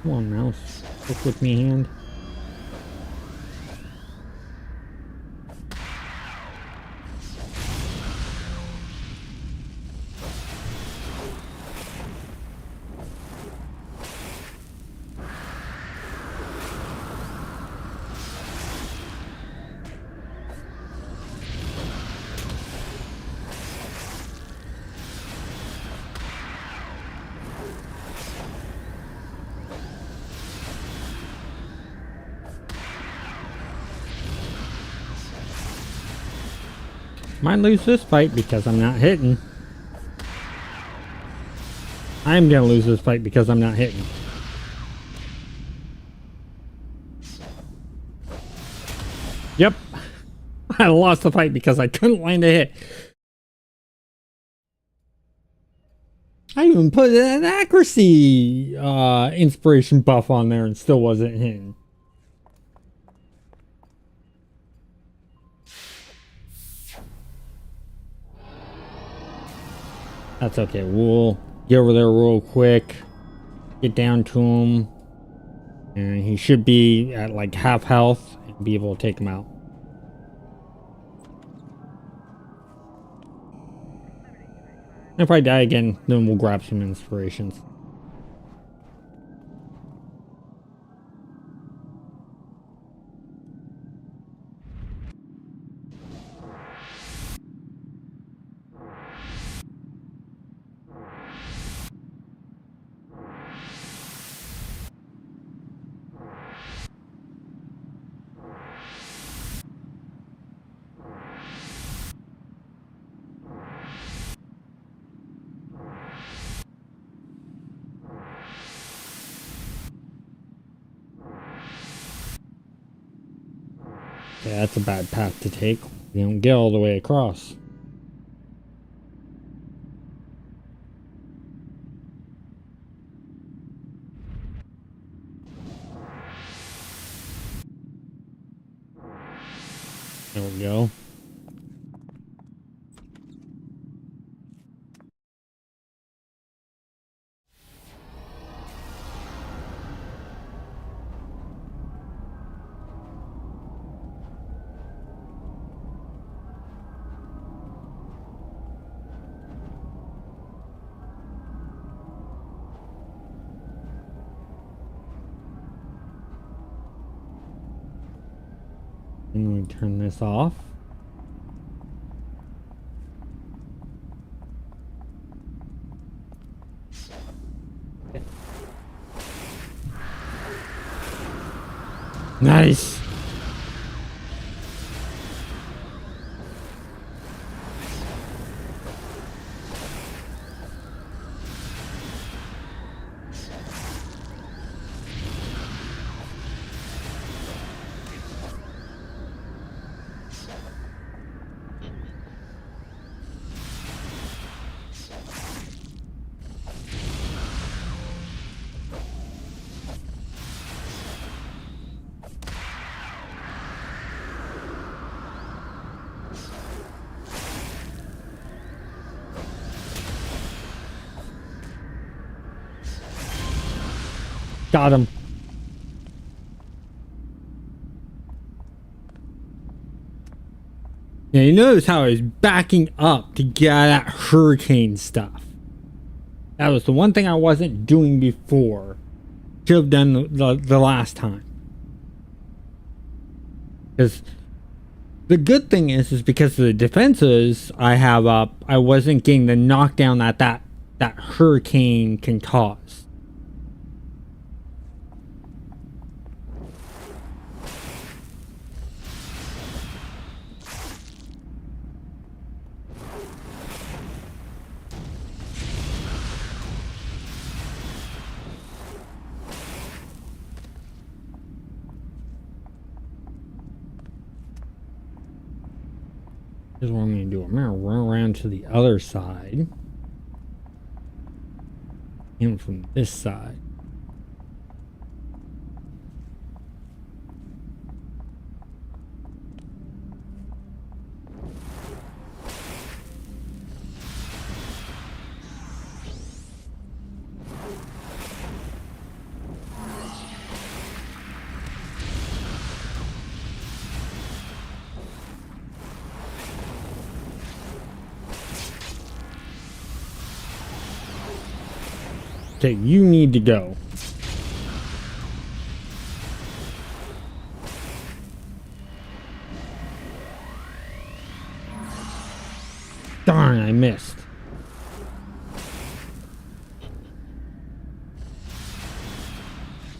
Come on, mouse. Stick with me, hand. Might lose this fight because I'm not hitting. I'm gonna lose this fight because I'm not hitting. Yep. I lost the fight because I couldn't land a hit. I even put an accuracy inspiration buff on there and still wasn't hitting. That's okay. We'll get over there real quick. Get down to him. And he should be at like half health and be able to take him out. If I die again, then we'll grab some inspirations. Yeah, that's a bad path to take. You don't get all the way across. There we go. And we turn this off. Nice. Got him. Now you notice how I was backing up to get that hurricane stuff. That was the one thing I wasn't doing before. Should have done the last time. Because the good thing is because of the defenses I have up, I wasn't getting the knockdown that hurricane can cause. Here's what I'm going to do. I'm going to run around to the other side. And from this side. Okay, you need to go. Darn, I missed.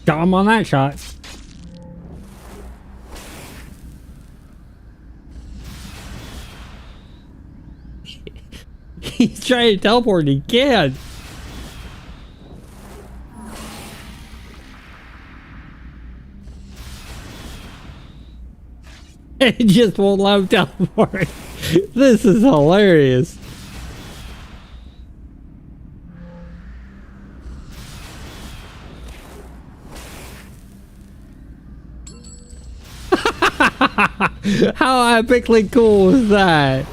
Got him on that shot. He's trying to teleport. He can't. It just won't let him teleport. This is hilarious. How epically cool is that?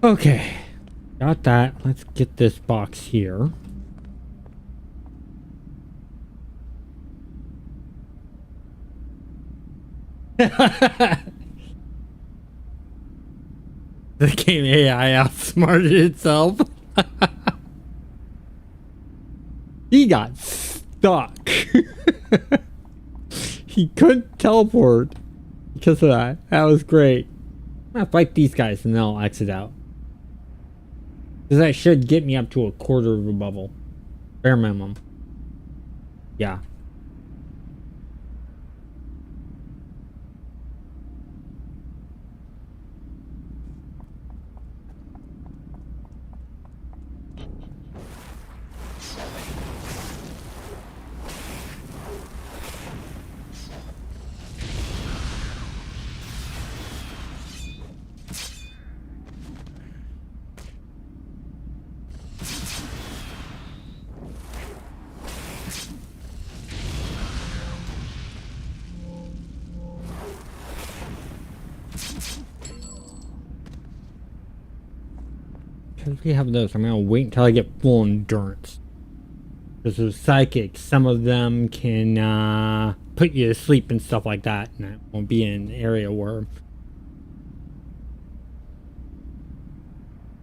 Okay, got that. Let's get this box here. The game AI outsmarted itself. He got stuck. He couldn't teleport because of that. That was great. I'm gonna fight these guys and then I'll exit out. Because that should get me up to a quarter of a bubble. Bare minimum. Yeah. Because we have those, I'm gonna wait until I get full endurance. Because those psychics, some of them can put you to sleep and stuff like that, and I won't be in an area where.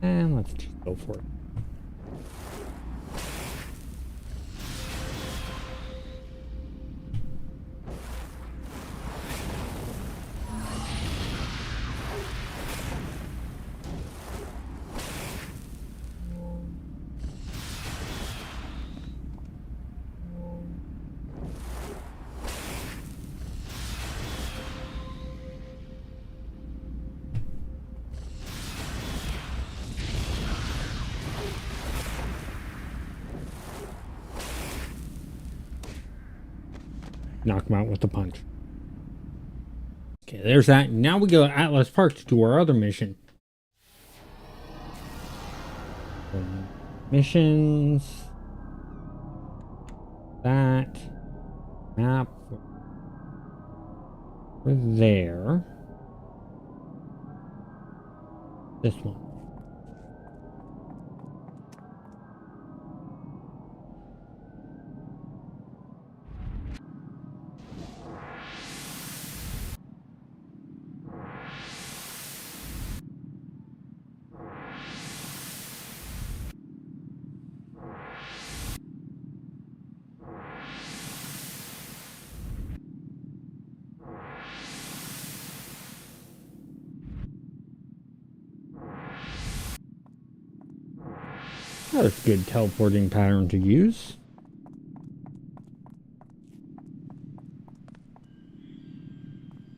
And let's just go for it. Knock him out with a punch. Okay, there's that. Now we go to Atlas Park to do our other mission. Missions. That. Map. We're there. This one. That's a good teleporting pattern to use.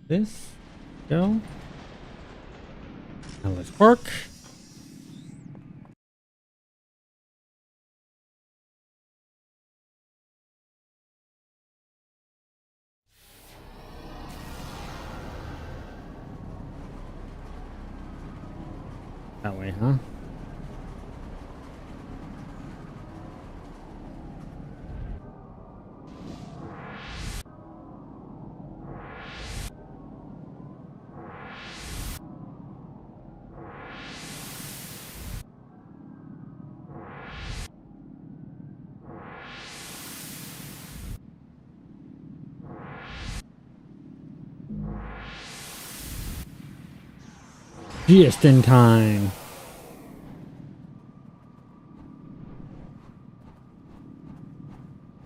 This. Go. Now let's park. That way, huh? Just in time.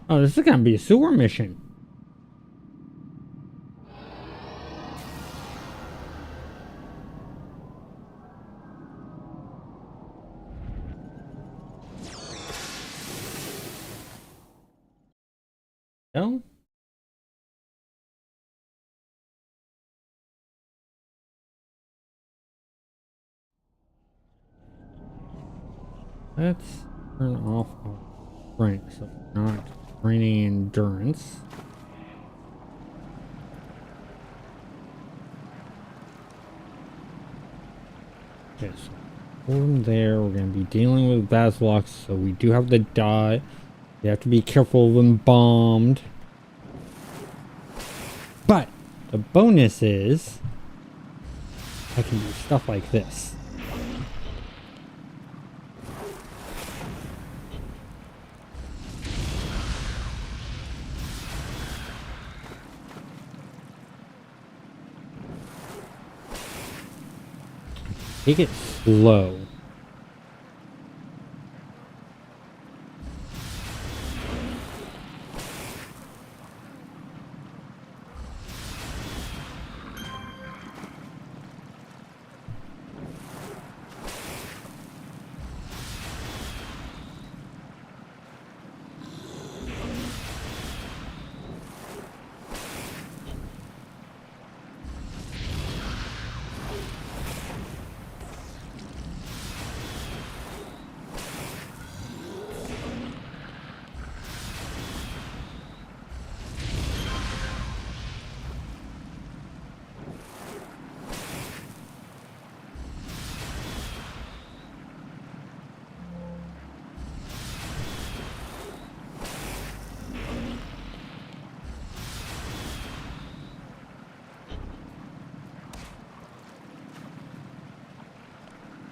Oh, this is gonna be a sewer mission. No? Let's turn off our strength so we're not draining endurance. Okay, so from there, we're going to be dealing with Basilisk, so we do have the dot. You have to be careful of them bombed. But the bonus is I can do stuff like this. Take it slow.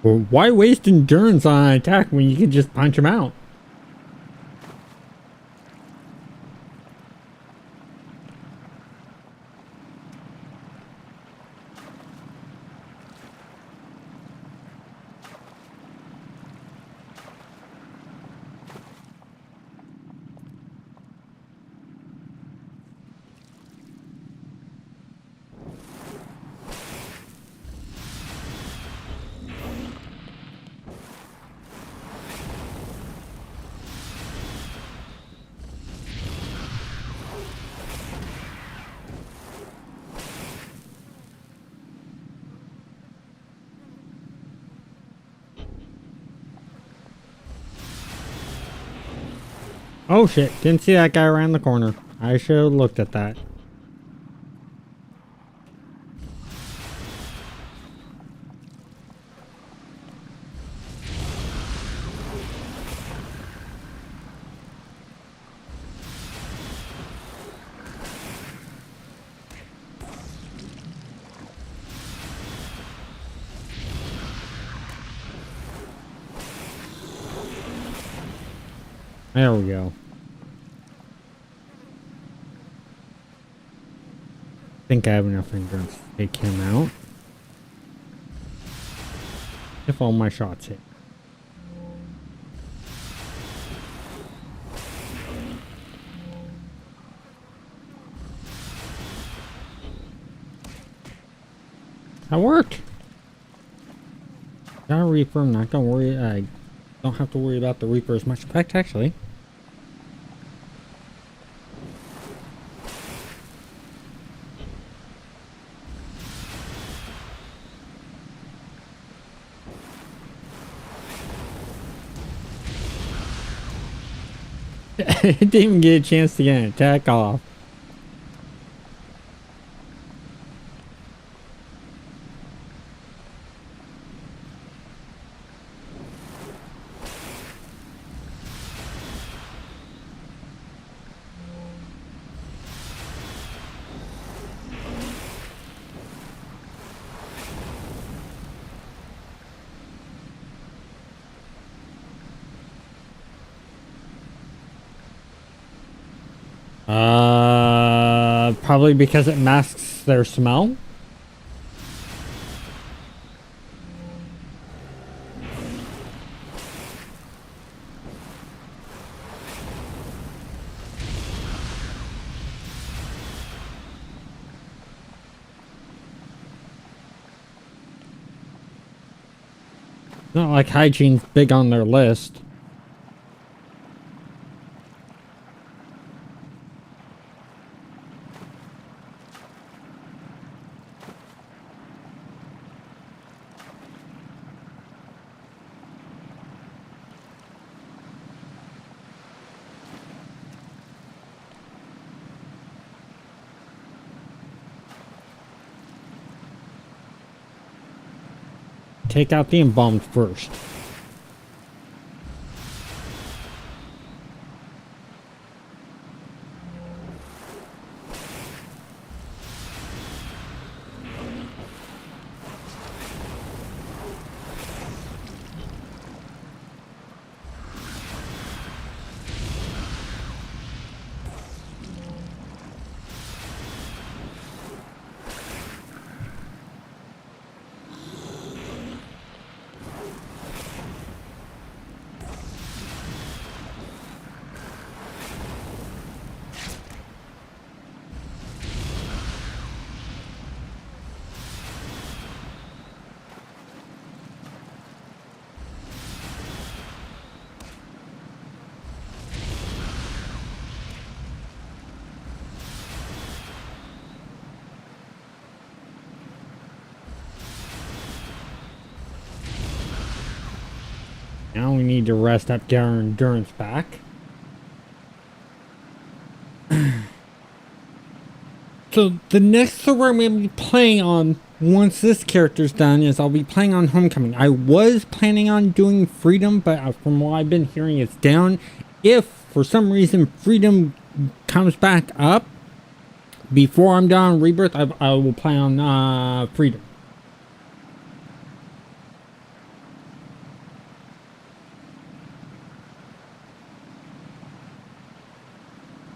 Well, why waste endurance on an attack when you can just punch him out? Oh shit, didn't see that guy around the corner. I should have looked at that. There we go. I think I have enough endurance to take him out. If all my shots hit. That worked. Got a Reaper, I'm not gonna worry. Don't have to worry about the Reaper as much. In fact, actually. It didn't even get a chance to get an attack off. Probably because it masks their smell. Not like hygiene's big on their list. Take out the embalmed first. Now we need to rest up, get our endurance back. So the next server I'm going to be playing on once this character's done is I'll be playing on Homecoming. I was planning on doing Freedom, but from what I've been hearing, it's down. If for some reason Freedom comes back up before I'm done on Rebirth, I will play on Freedom.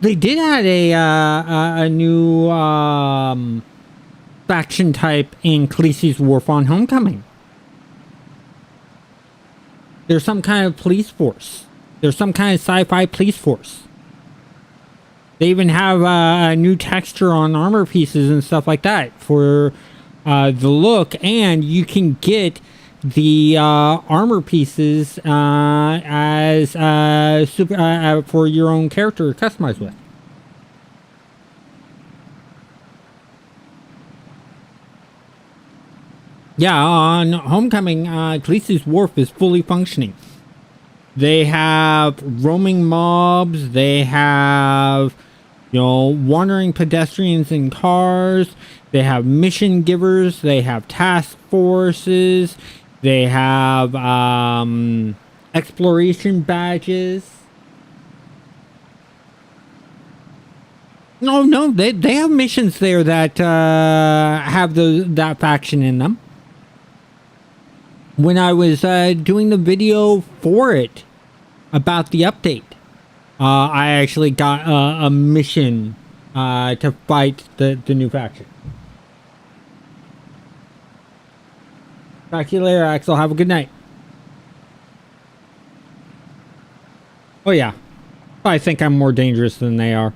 They did add a new faction type in Khaleesi's Wharf on Homecoming. There's some kind of police force. There's some kind of sci-fi police force. They even have a new texture on armor pieces and stuff like that for the look, and you can get the armor pieces as super for your own character to customize with. Yeah, on Homecoming, Khaleesi's Wharf is fully functioning. They have roaming mobs. They have, wandering pedestrians in cars. They have mission givers. They have task forces. They have exploration badges. No, they have missions there that have that faction in them. When I was doing the video for it about the update, I actually got a mission to fight the new faction. Talk to you later, Axel. Have a good night. Oh yeah, I think I'm more dangerous than they are.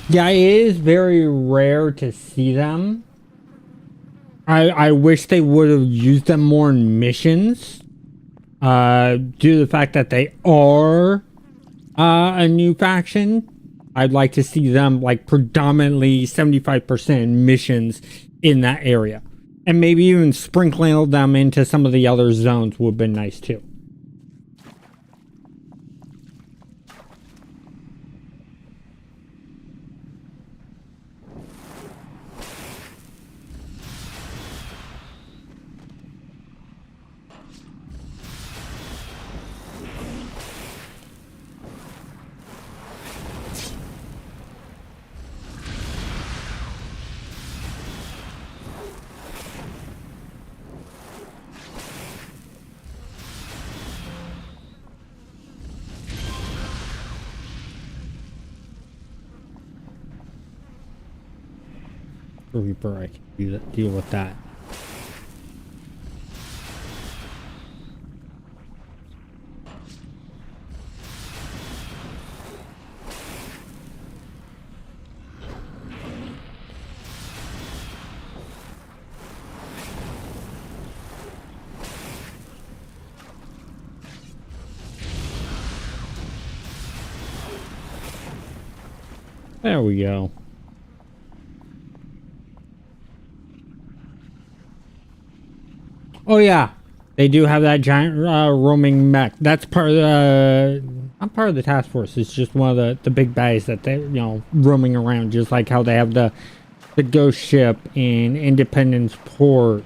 Yeah, it is very rare to see them. I wish they would have used them more in missions. Due to the fact that they are a new faction, I'd like to see them like predominantly 75% missions in that area. And maybe even sprinkling them into some of the other zones would have been nice too. Reaper, I can deal with that. There we go. Oh yeah, they do have that giant roaming mech. That's part of the not part of the task force. It's just one of the big bays that they roaming around, just like how they have the ghost ship in Independence Port.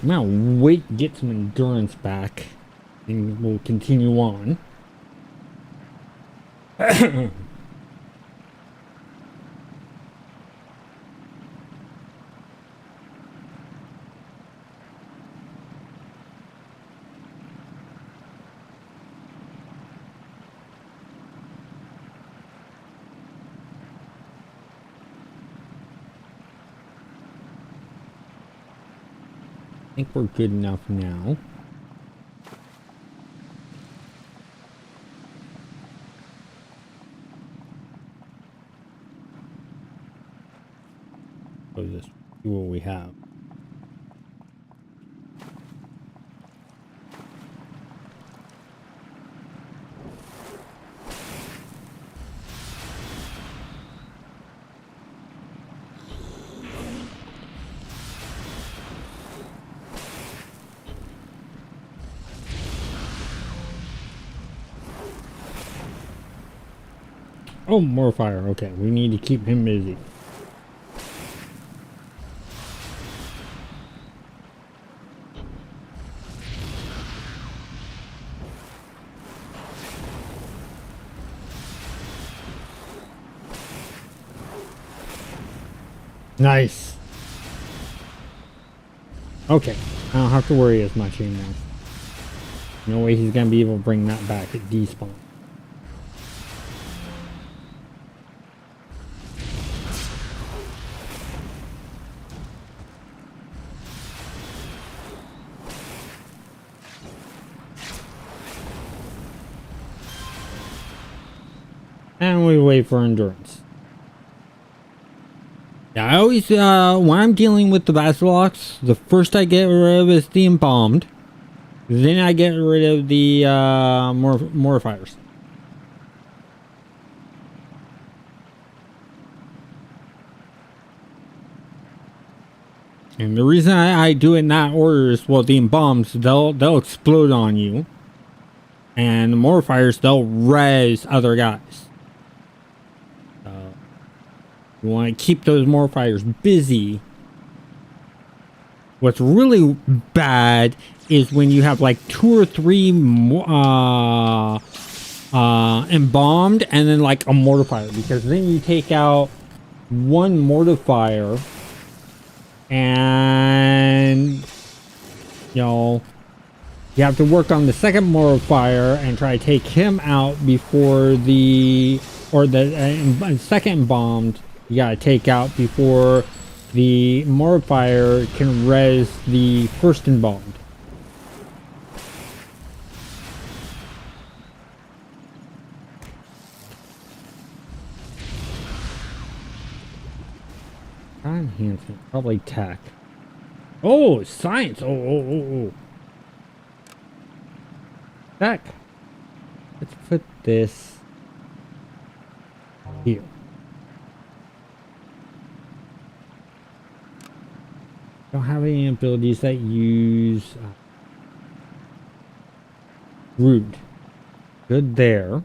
I'm gonna wait to get some endurance back, and we'll continue on. I think we're good enough now. So just see what we have. Oh, more fire. Okay, we need to keep him busy. Nice. Okay, I don't have to worry as much anymore. No way he's gonna be able to bring that back at despawn. And we wait for endurance. Yeah, I always, when I'm dealing with the Basilox, the first I get rid of is the embalmed. Then I get rid of the mortifiers. And the reason I do it in that order is, well, the embalms, they'll explode on you. And the mortifiers, they'll res other guys. You want to keep those mortifiers busy. What's really bad is when you have like 2 or 3 embalmed and then like a mortifier, because then you take out one mortifier and you have to work on the second mortifier and try to take him out before the second embalmed you gotta take out before the mortifier can res the first embalmed. Enhancement, probably tech. Oh, science. Oh. Tech. Let's put this here. Don't have any abilities that use root. Good there.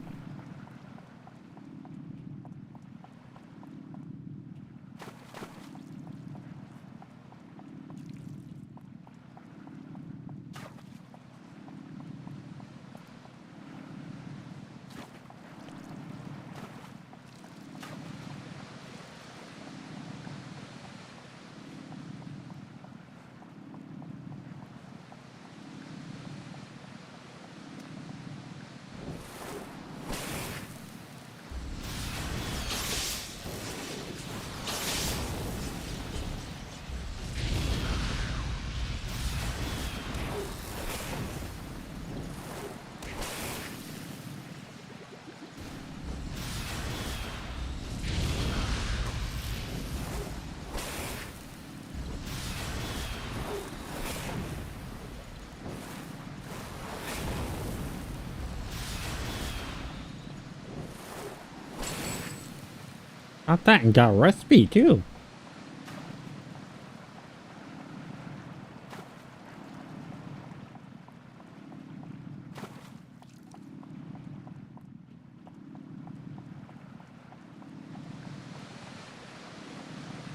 Got that and got a recipe too.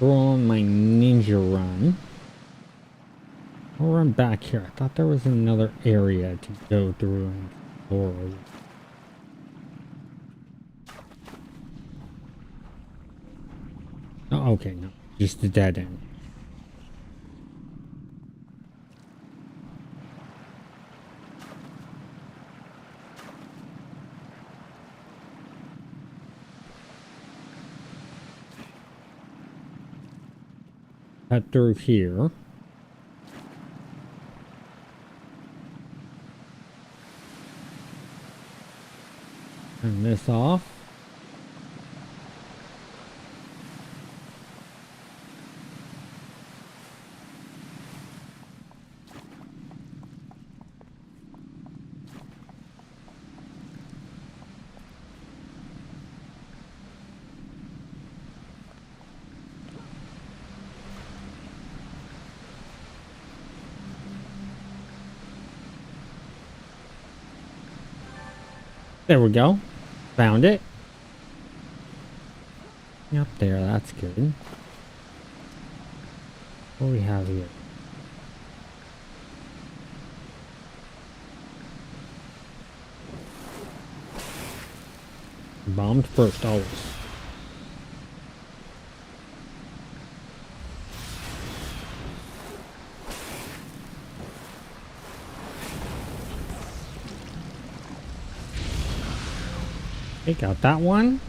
Go on my ninja run. I'll run back here. I thought there was another area to go through and explore. Oh, okay, no. Just a dead end. Cut through here. Turn this off. There we go. Found it. Up there, that's good. What do we have here? Bombed first, always. Okay, got that one.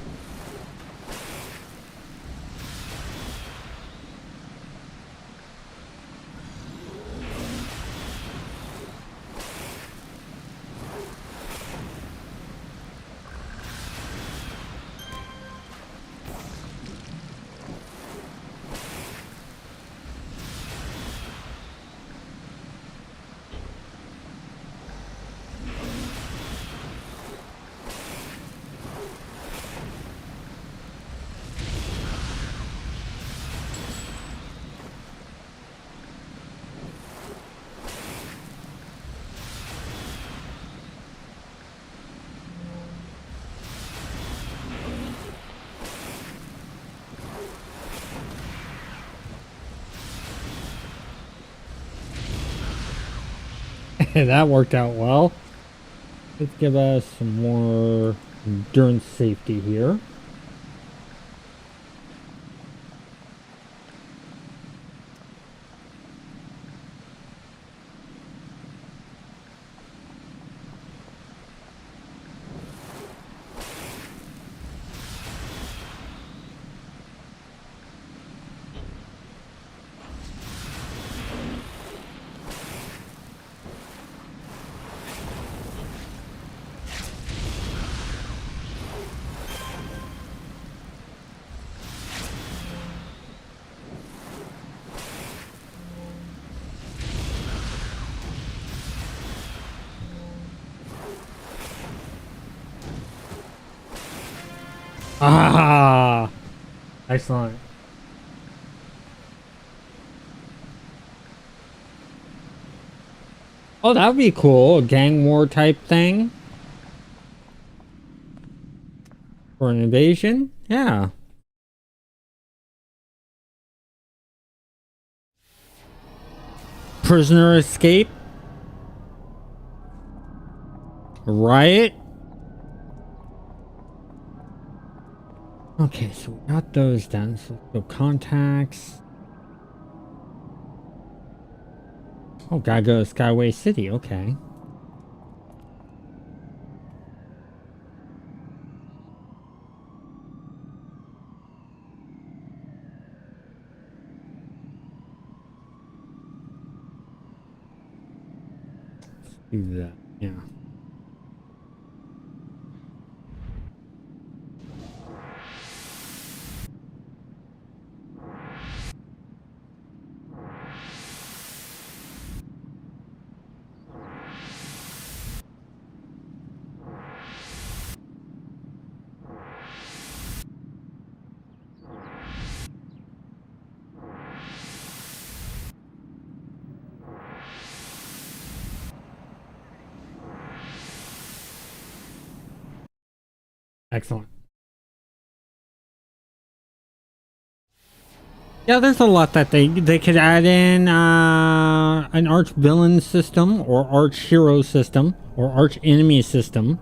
That worked out well. Let's give us some more endurance safety here. Ah, excellent. Oh, that would be cool. A gang war type thing for an invasion. Yeah. Prisoner escape. Riot. Okay, so we got those done. So let's go contacts. Oh, gotta go to Skyway City. Okay. Let's do that. Yeah. Excellent. Yeah, there's a lot that they could add in an arch villain system or arch hero system or arch enemy system.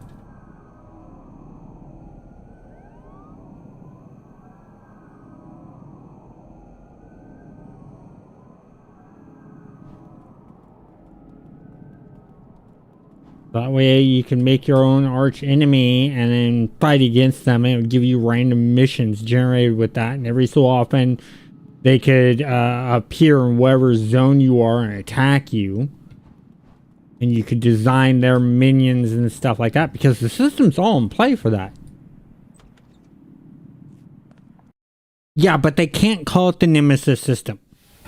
That way you can make your own arch enemy and then fight against them, and it would give you random missions generated with that. And every so often they could appear in whatever zone you are and attack you. And you could design their minions and stuff like that because the system's all in play for that. Yeah, but they can't call it the Nemesis system.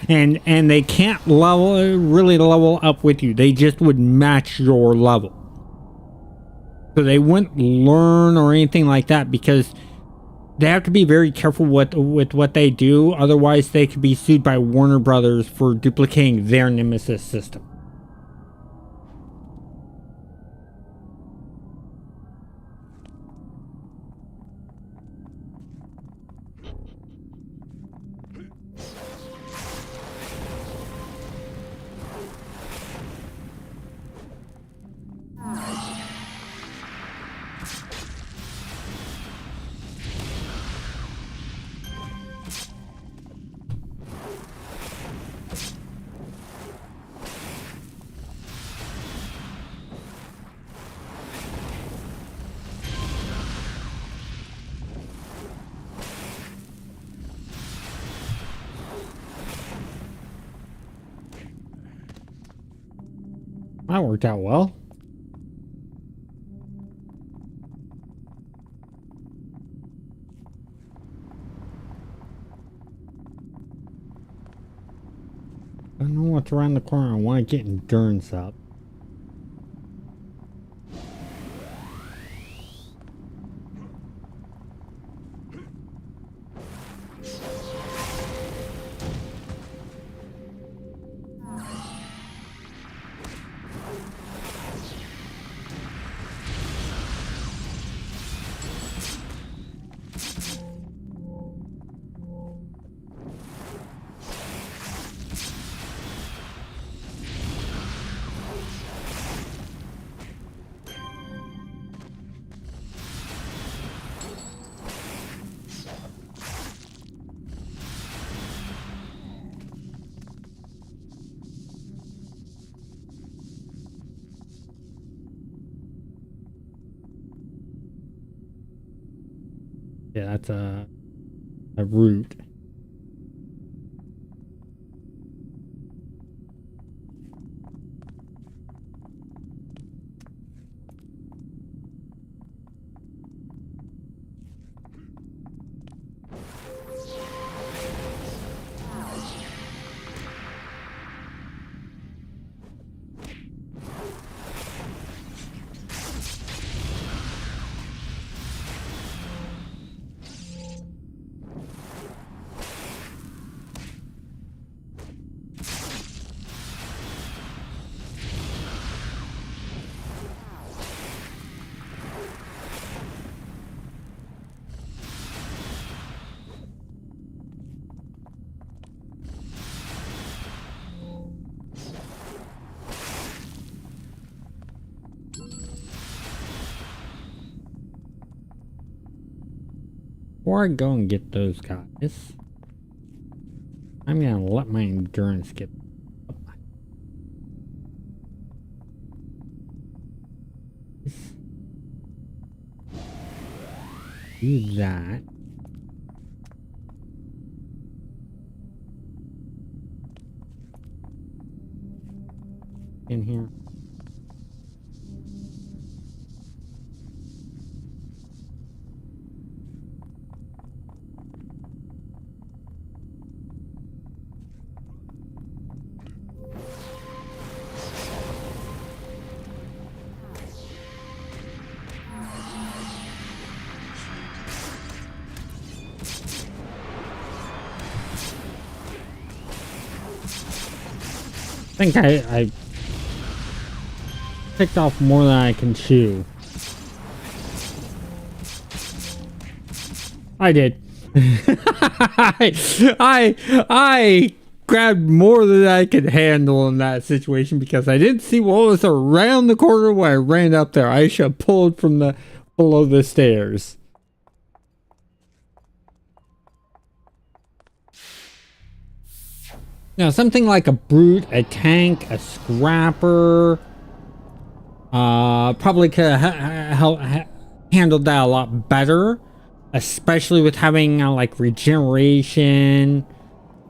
And they can't really level up with you. They just would match your level. So they wouldn't learn or anything like that because they have to be very careful with what they do. Otherwise, they could be sued by Warner Brothers for duplicating their Nemesis system. That worked out well. I don't know what's around the corner. I want to get endurance up. Yeah, that's a root. Before I go and get those guys, I'm gonna let my endurance get up. Do that. In here. I think I picked off more than I can chew. I did. I grabbed more than I could handle in that situation because I didn't see what was around the corner when I ran up there. I should have pulled from the below the stairs. Now, something like a brute, a tank, a scrapper, probably could have handled that a lot better, especially with having like regeneration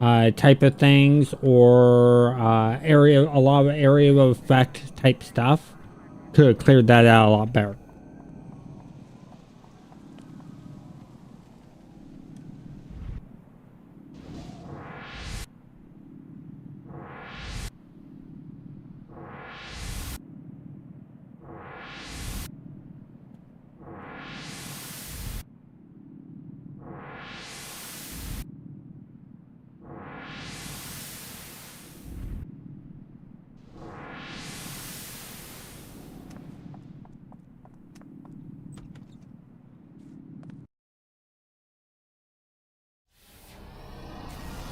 type of things, or a lot of area of effect type stuff. Could have cleared that out a lot better.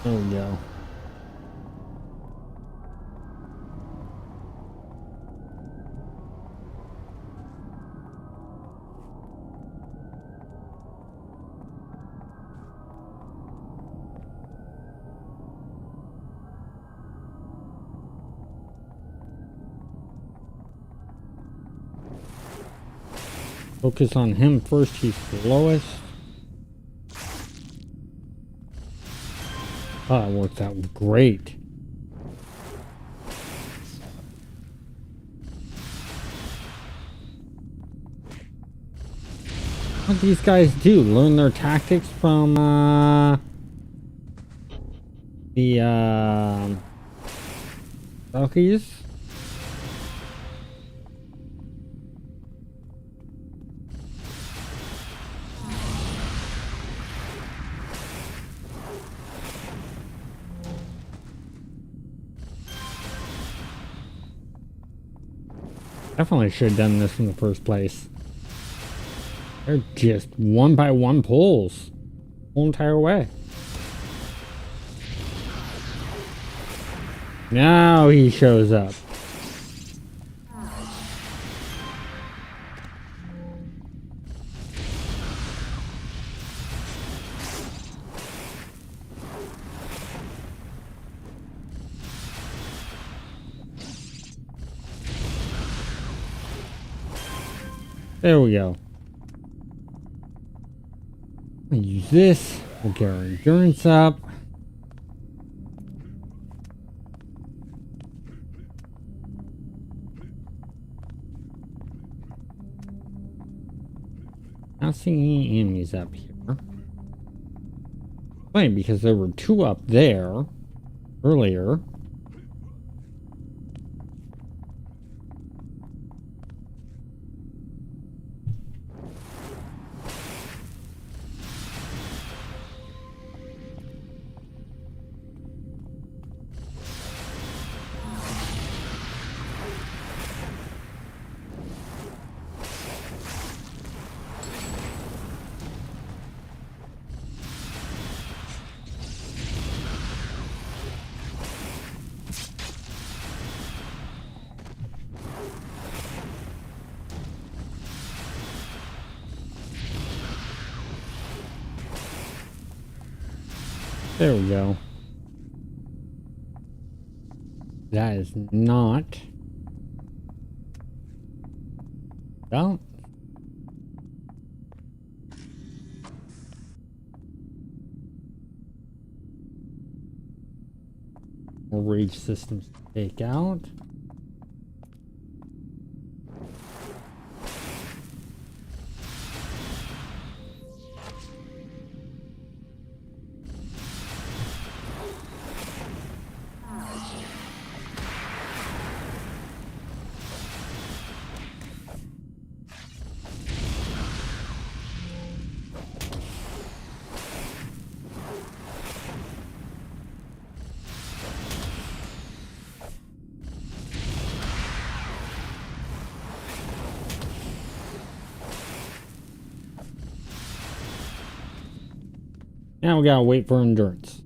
There we go. Focus on him first, he's slowest. Oh, that worked out great. What these guys do? Learn their tactics from the Valkyries? Definitely should have done this in the first place. They're just one by one pulls the whole entire way. Now he shows up. There we go. We'll use this. We'll get our endurance up. Not seeing any enemies up here. Funny, because there were two up there earlier. There we go. That is not. Well. More rage systems to take out. Now we gotta wait for endurance.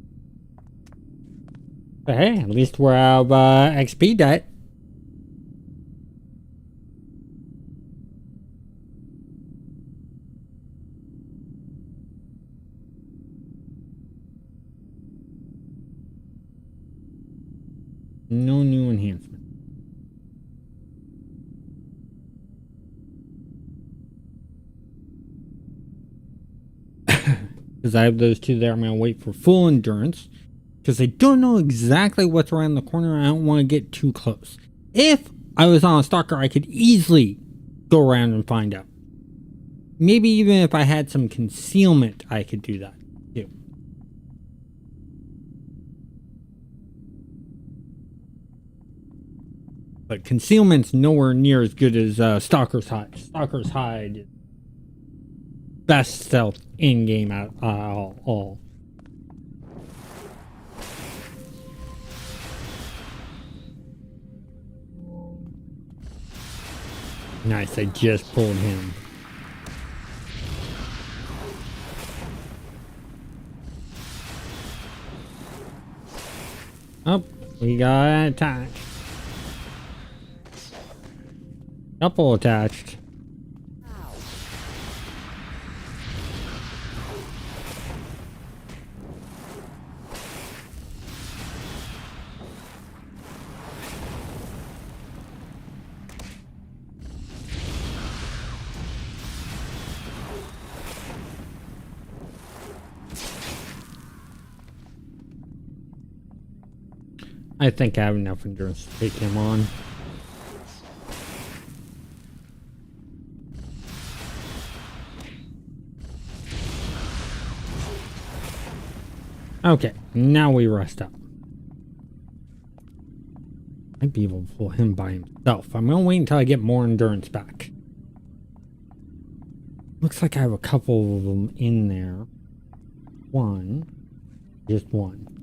But hey, at least we're out of XP debt. No new enhancement. Because I have those two there, I'm going to wait for full endurance. Because I don't know exactly what's around the corner. I don't want to get too close. If I was on a stalker, I could easily go around and find out. Maybe even if I had some concealment, I could do that too. But concealment's nowhere near as good as Stalker's Hide. Stalker's Hide is best stealth in-game at all. Nice, I just pulled him. Oh, we got attached. Couple attached. I think I have enough endurance to take him on. Okay, now we rest up. Might be able to pull him by himself. I'm gonna wait until I get more endurance back. Looks like I have a couple of them in there. Just one.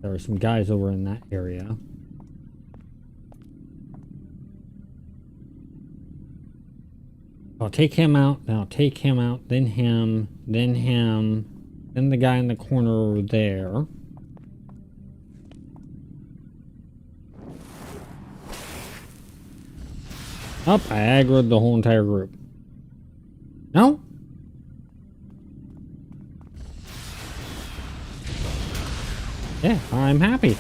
There are some guys over in that area. I'll take him out, then I'll take him out, then him, then him, then the guy in the corner over there. Up, I aggroed the whole entire group. No? Yeah, I'm happy.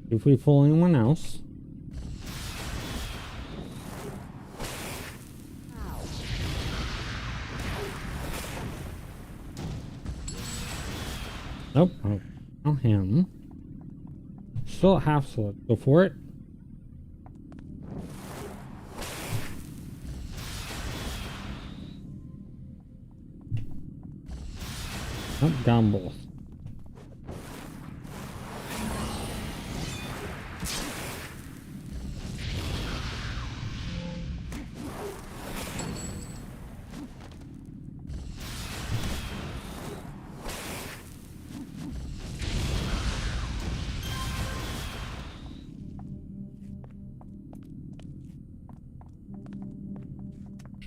If we pull anyone else. Nope. Oh, not him. Still at half, so let's go for it. Nope, down both.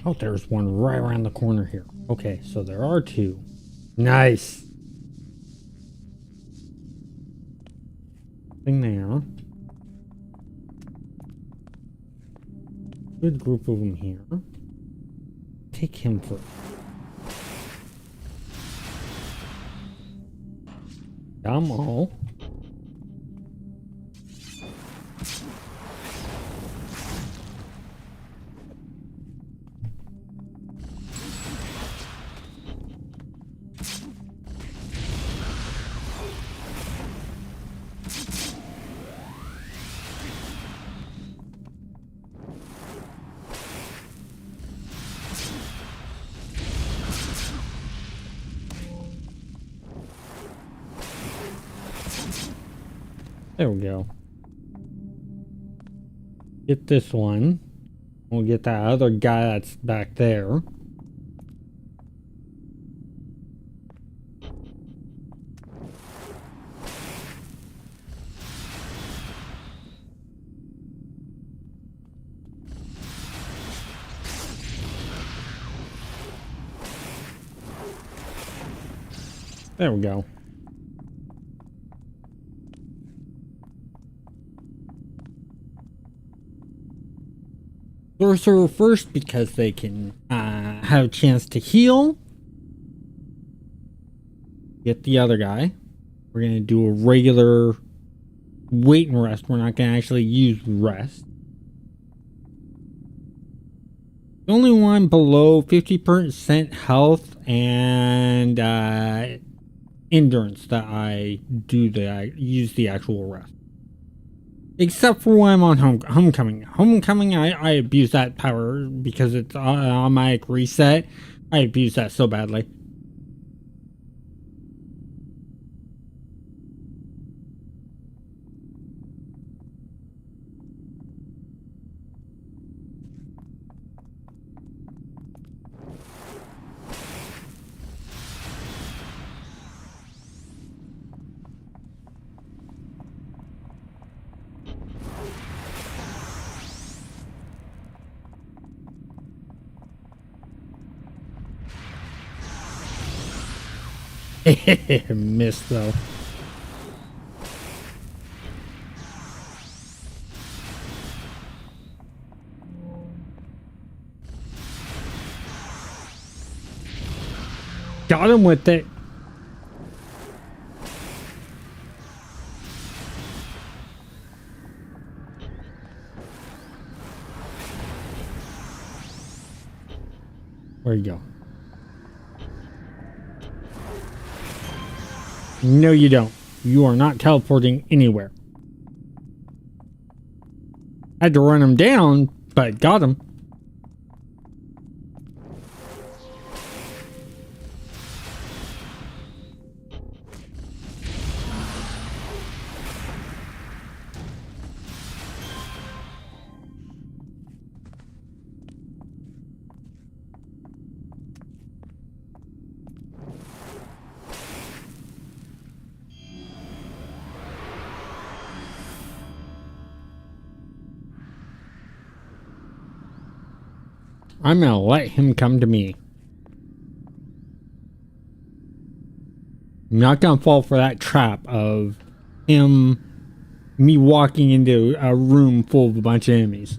Oh, there's one right around the corner here. Okay, so there are two. Nice. Thing there. Good group of them here. Take him first. Got them all. There we go. Get this one. We'll get that other guy that's back there. There we go. Sorcerer first because they can have a chance to heal. Get the other guy. We're going to do a regular wait and rest. We're not going to actually use rest. The only one below 50% health and endurance that I use the actual rest. Except for when I'm on homecoming. Homecoming, I abuse that power because it's automatic reset. I abuse that so badly. Missed though. Got him with it. Where you go? No, you don't. You are not teleporting anywhere. Had to run him down, but got him. I'm gonna let him come to me. I'm not gonna fall for that trap of me walking into a room full of a bunch of enemies.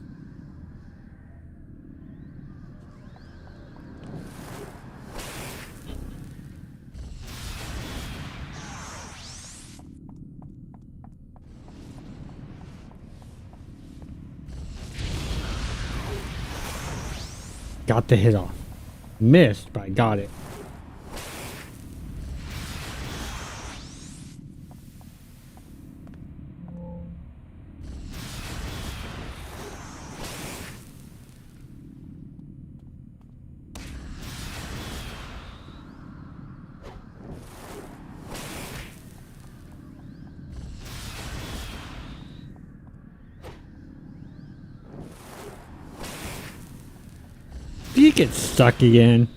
got the hit off. Missed, but I got it. Do you get stuck again?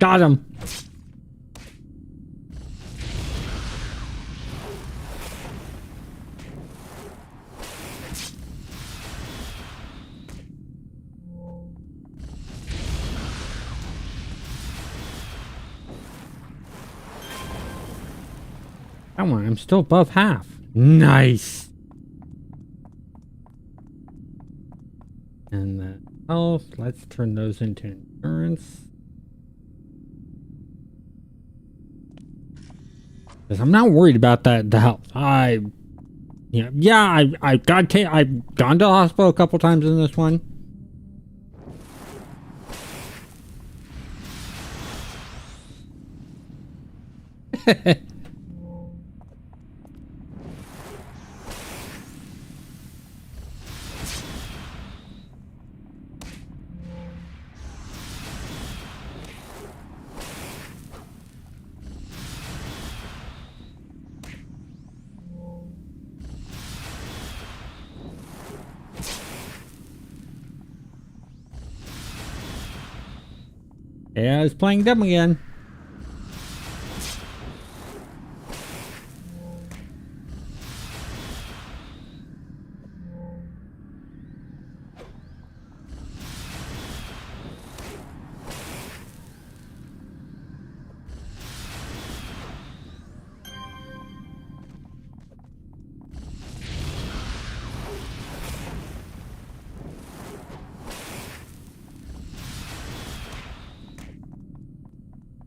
Got him. Come on, I'm still above half. Nice. And the health, let's turn those into endurance. Because I'm not worried about that, the health. I've gone to the hospital a couple times in this one. Yeah, I was playing them again.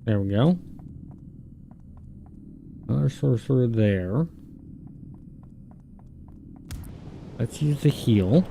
There we go. Another sorcerer there. Let's use the heal.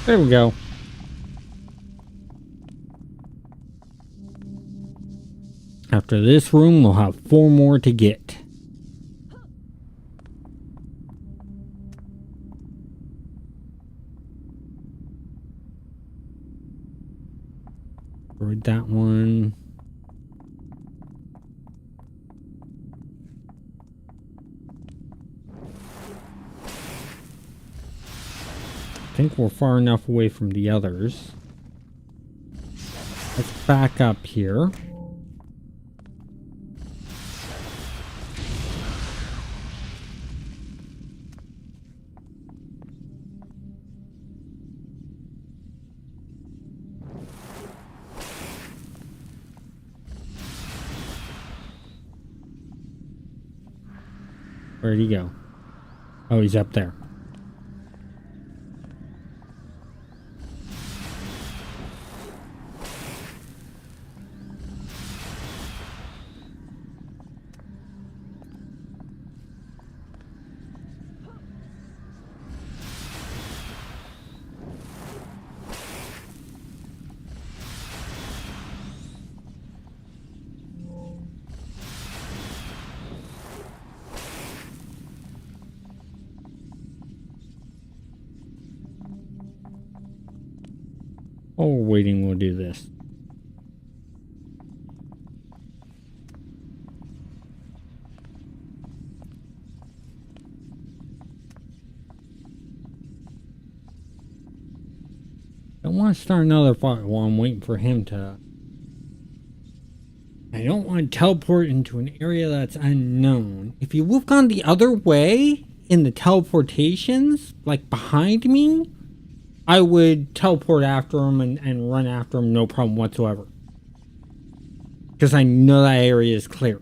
There we go. After this room, we'll have 4 more to get. Read that one. I think we're far enough away from the others. Let's back up here. Where'd he go? Oh, he's up there. While we're waiting, we'll do this. Don't want to start another fight while I'm waiting for him to... I don't want to teleport into an area that's unknown. If you would have gone the other way in the teleportations, like behind me, I would teleport after him and run after him, no problem whatsoever. Because I know that area is clear.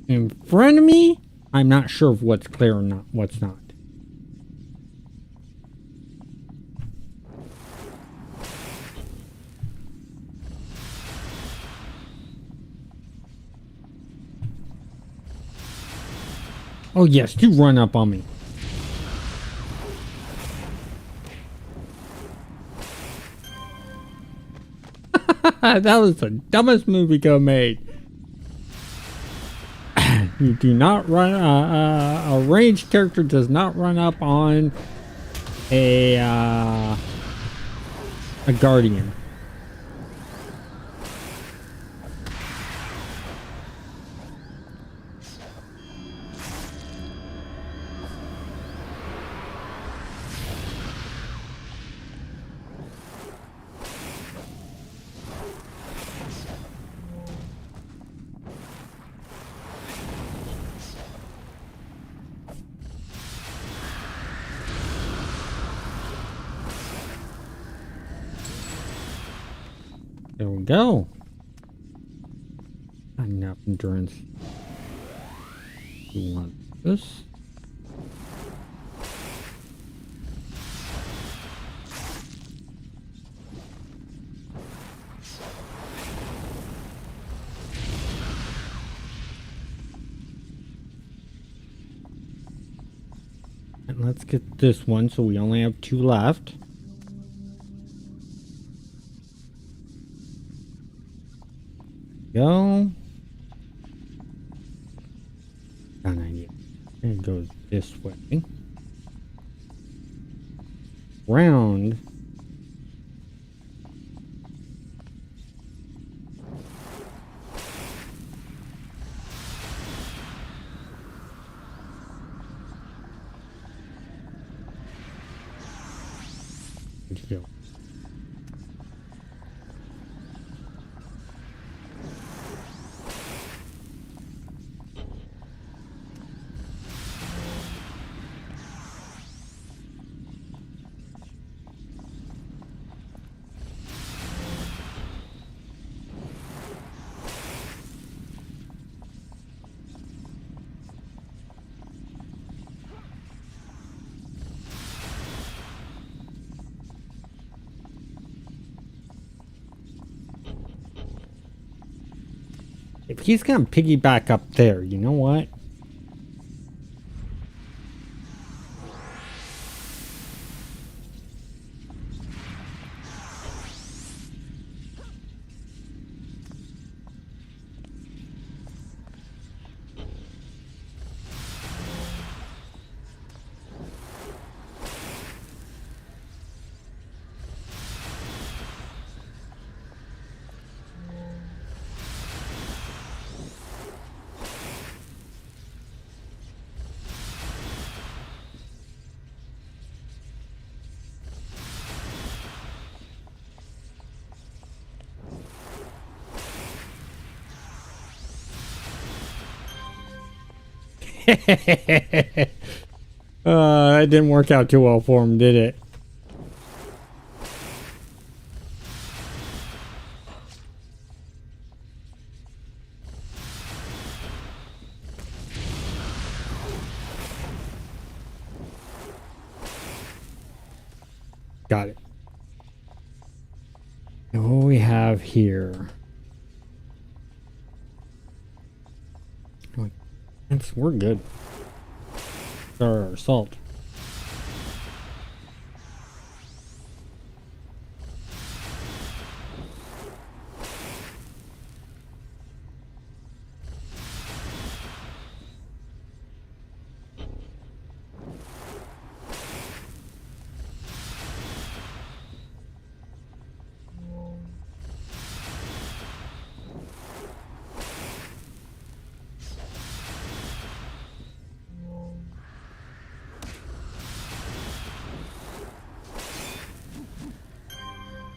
In front of me, I'm not sure of what's clear or not, what's not. Oh yes, do run up on me. That was the dumbest movie go made. You do not run. A ranged character does not run up on a guardian. There we go. Not enough endurance. You want this? And let's get this one, so we only have 2 left. Go. Got an idea. It goes this way. Round. Where'd you go? If he's gonna piggyback up there, you know what? That didn't work out too well for him, did it? Got it. And what we have here? We're good. Our assault.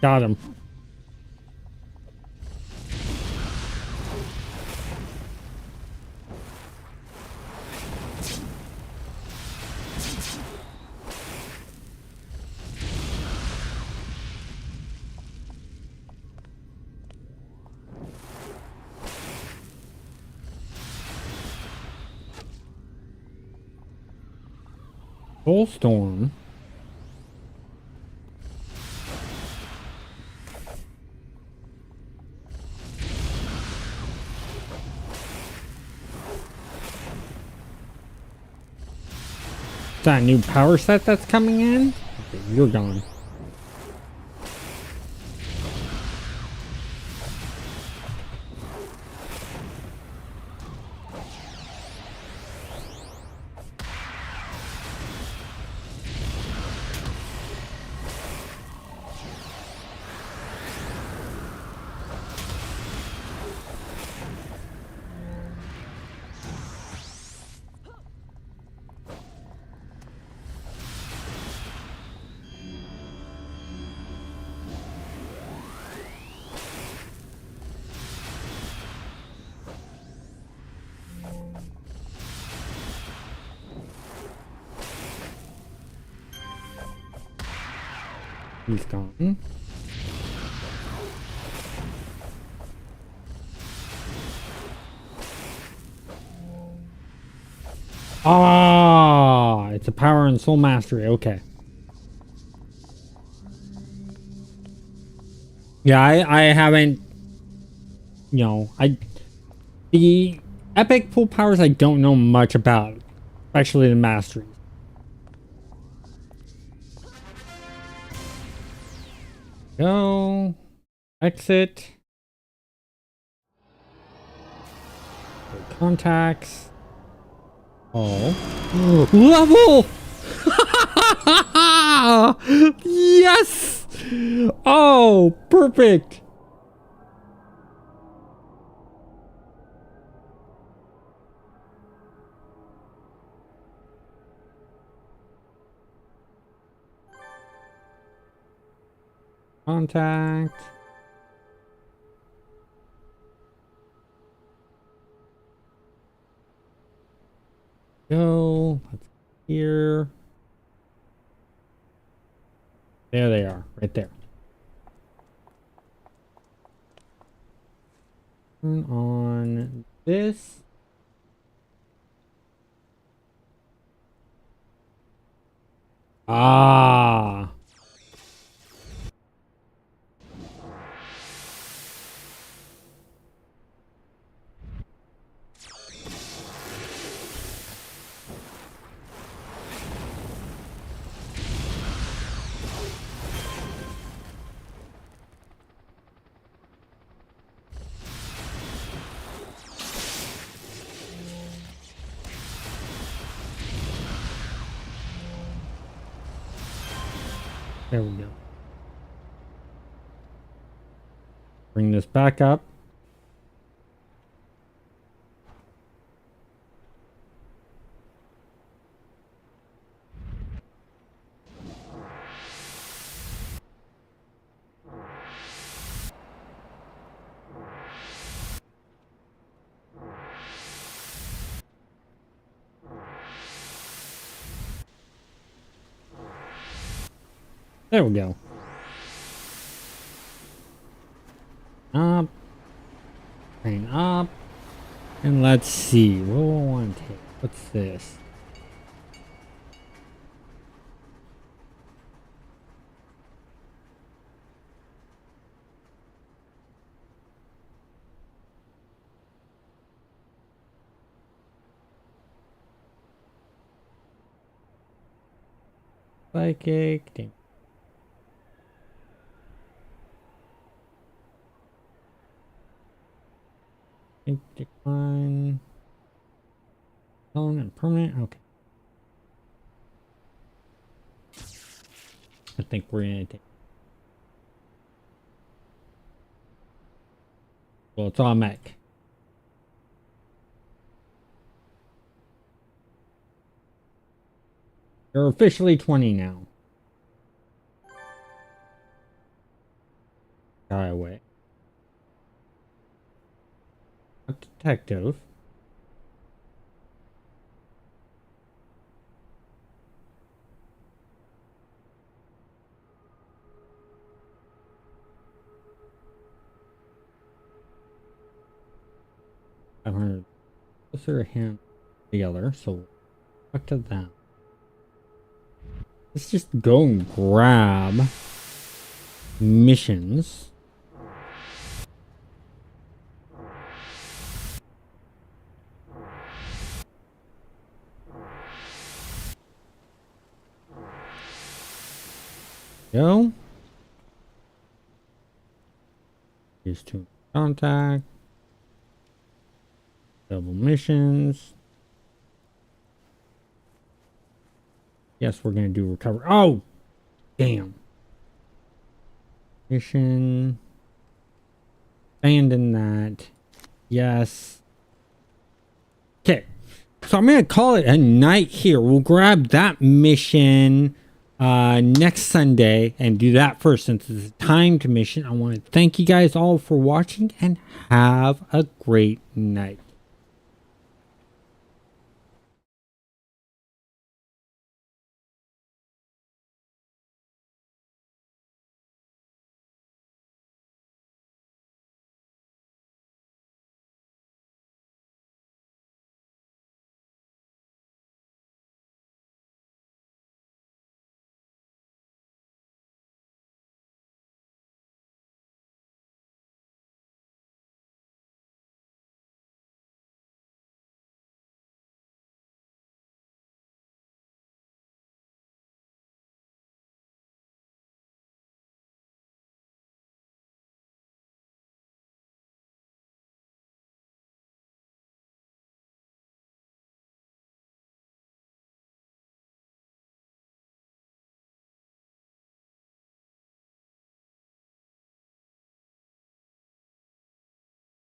Got him. Full storm. Is that a new power set that's coming in? Okay, you're gone. He's gone. Ah, it's a power and soul mastery. Okay. Yeah, I haven't, the epic pool powers I don't know much about, especially the masteries. Go, exit, contacts, all, level! Yes! Oh, perfect! Contact. Go. Let's here. There they are, right there. Turn on this. Ah. There we go. Bring this back up. There we go. Up. Train up. And let's see. What do I want to take? What's this? Psychic. Ding. Decline. Tone and permanent. Okay. I think we're gonna take. Well, it's all mech. You're officially 20 now. guy away. A detective. I'm gonna put their hand together, so talk to them. Let's just go and grab missions. Go. Use to contact. Double missions. Yes, we're gonna do recover. Oh, damn. Mission. Abandon that. Yes. Okay. So I'm gonna call it a night here. We'll grab that mission next Sunday and do that first since it's a timed mission. I want to thank you guys all for watching and have a great night.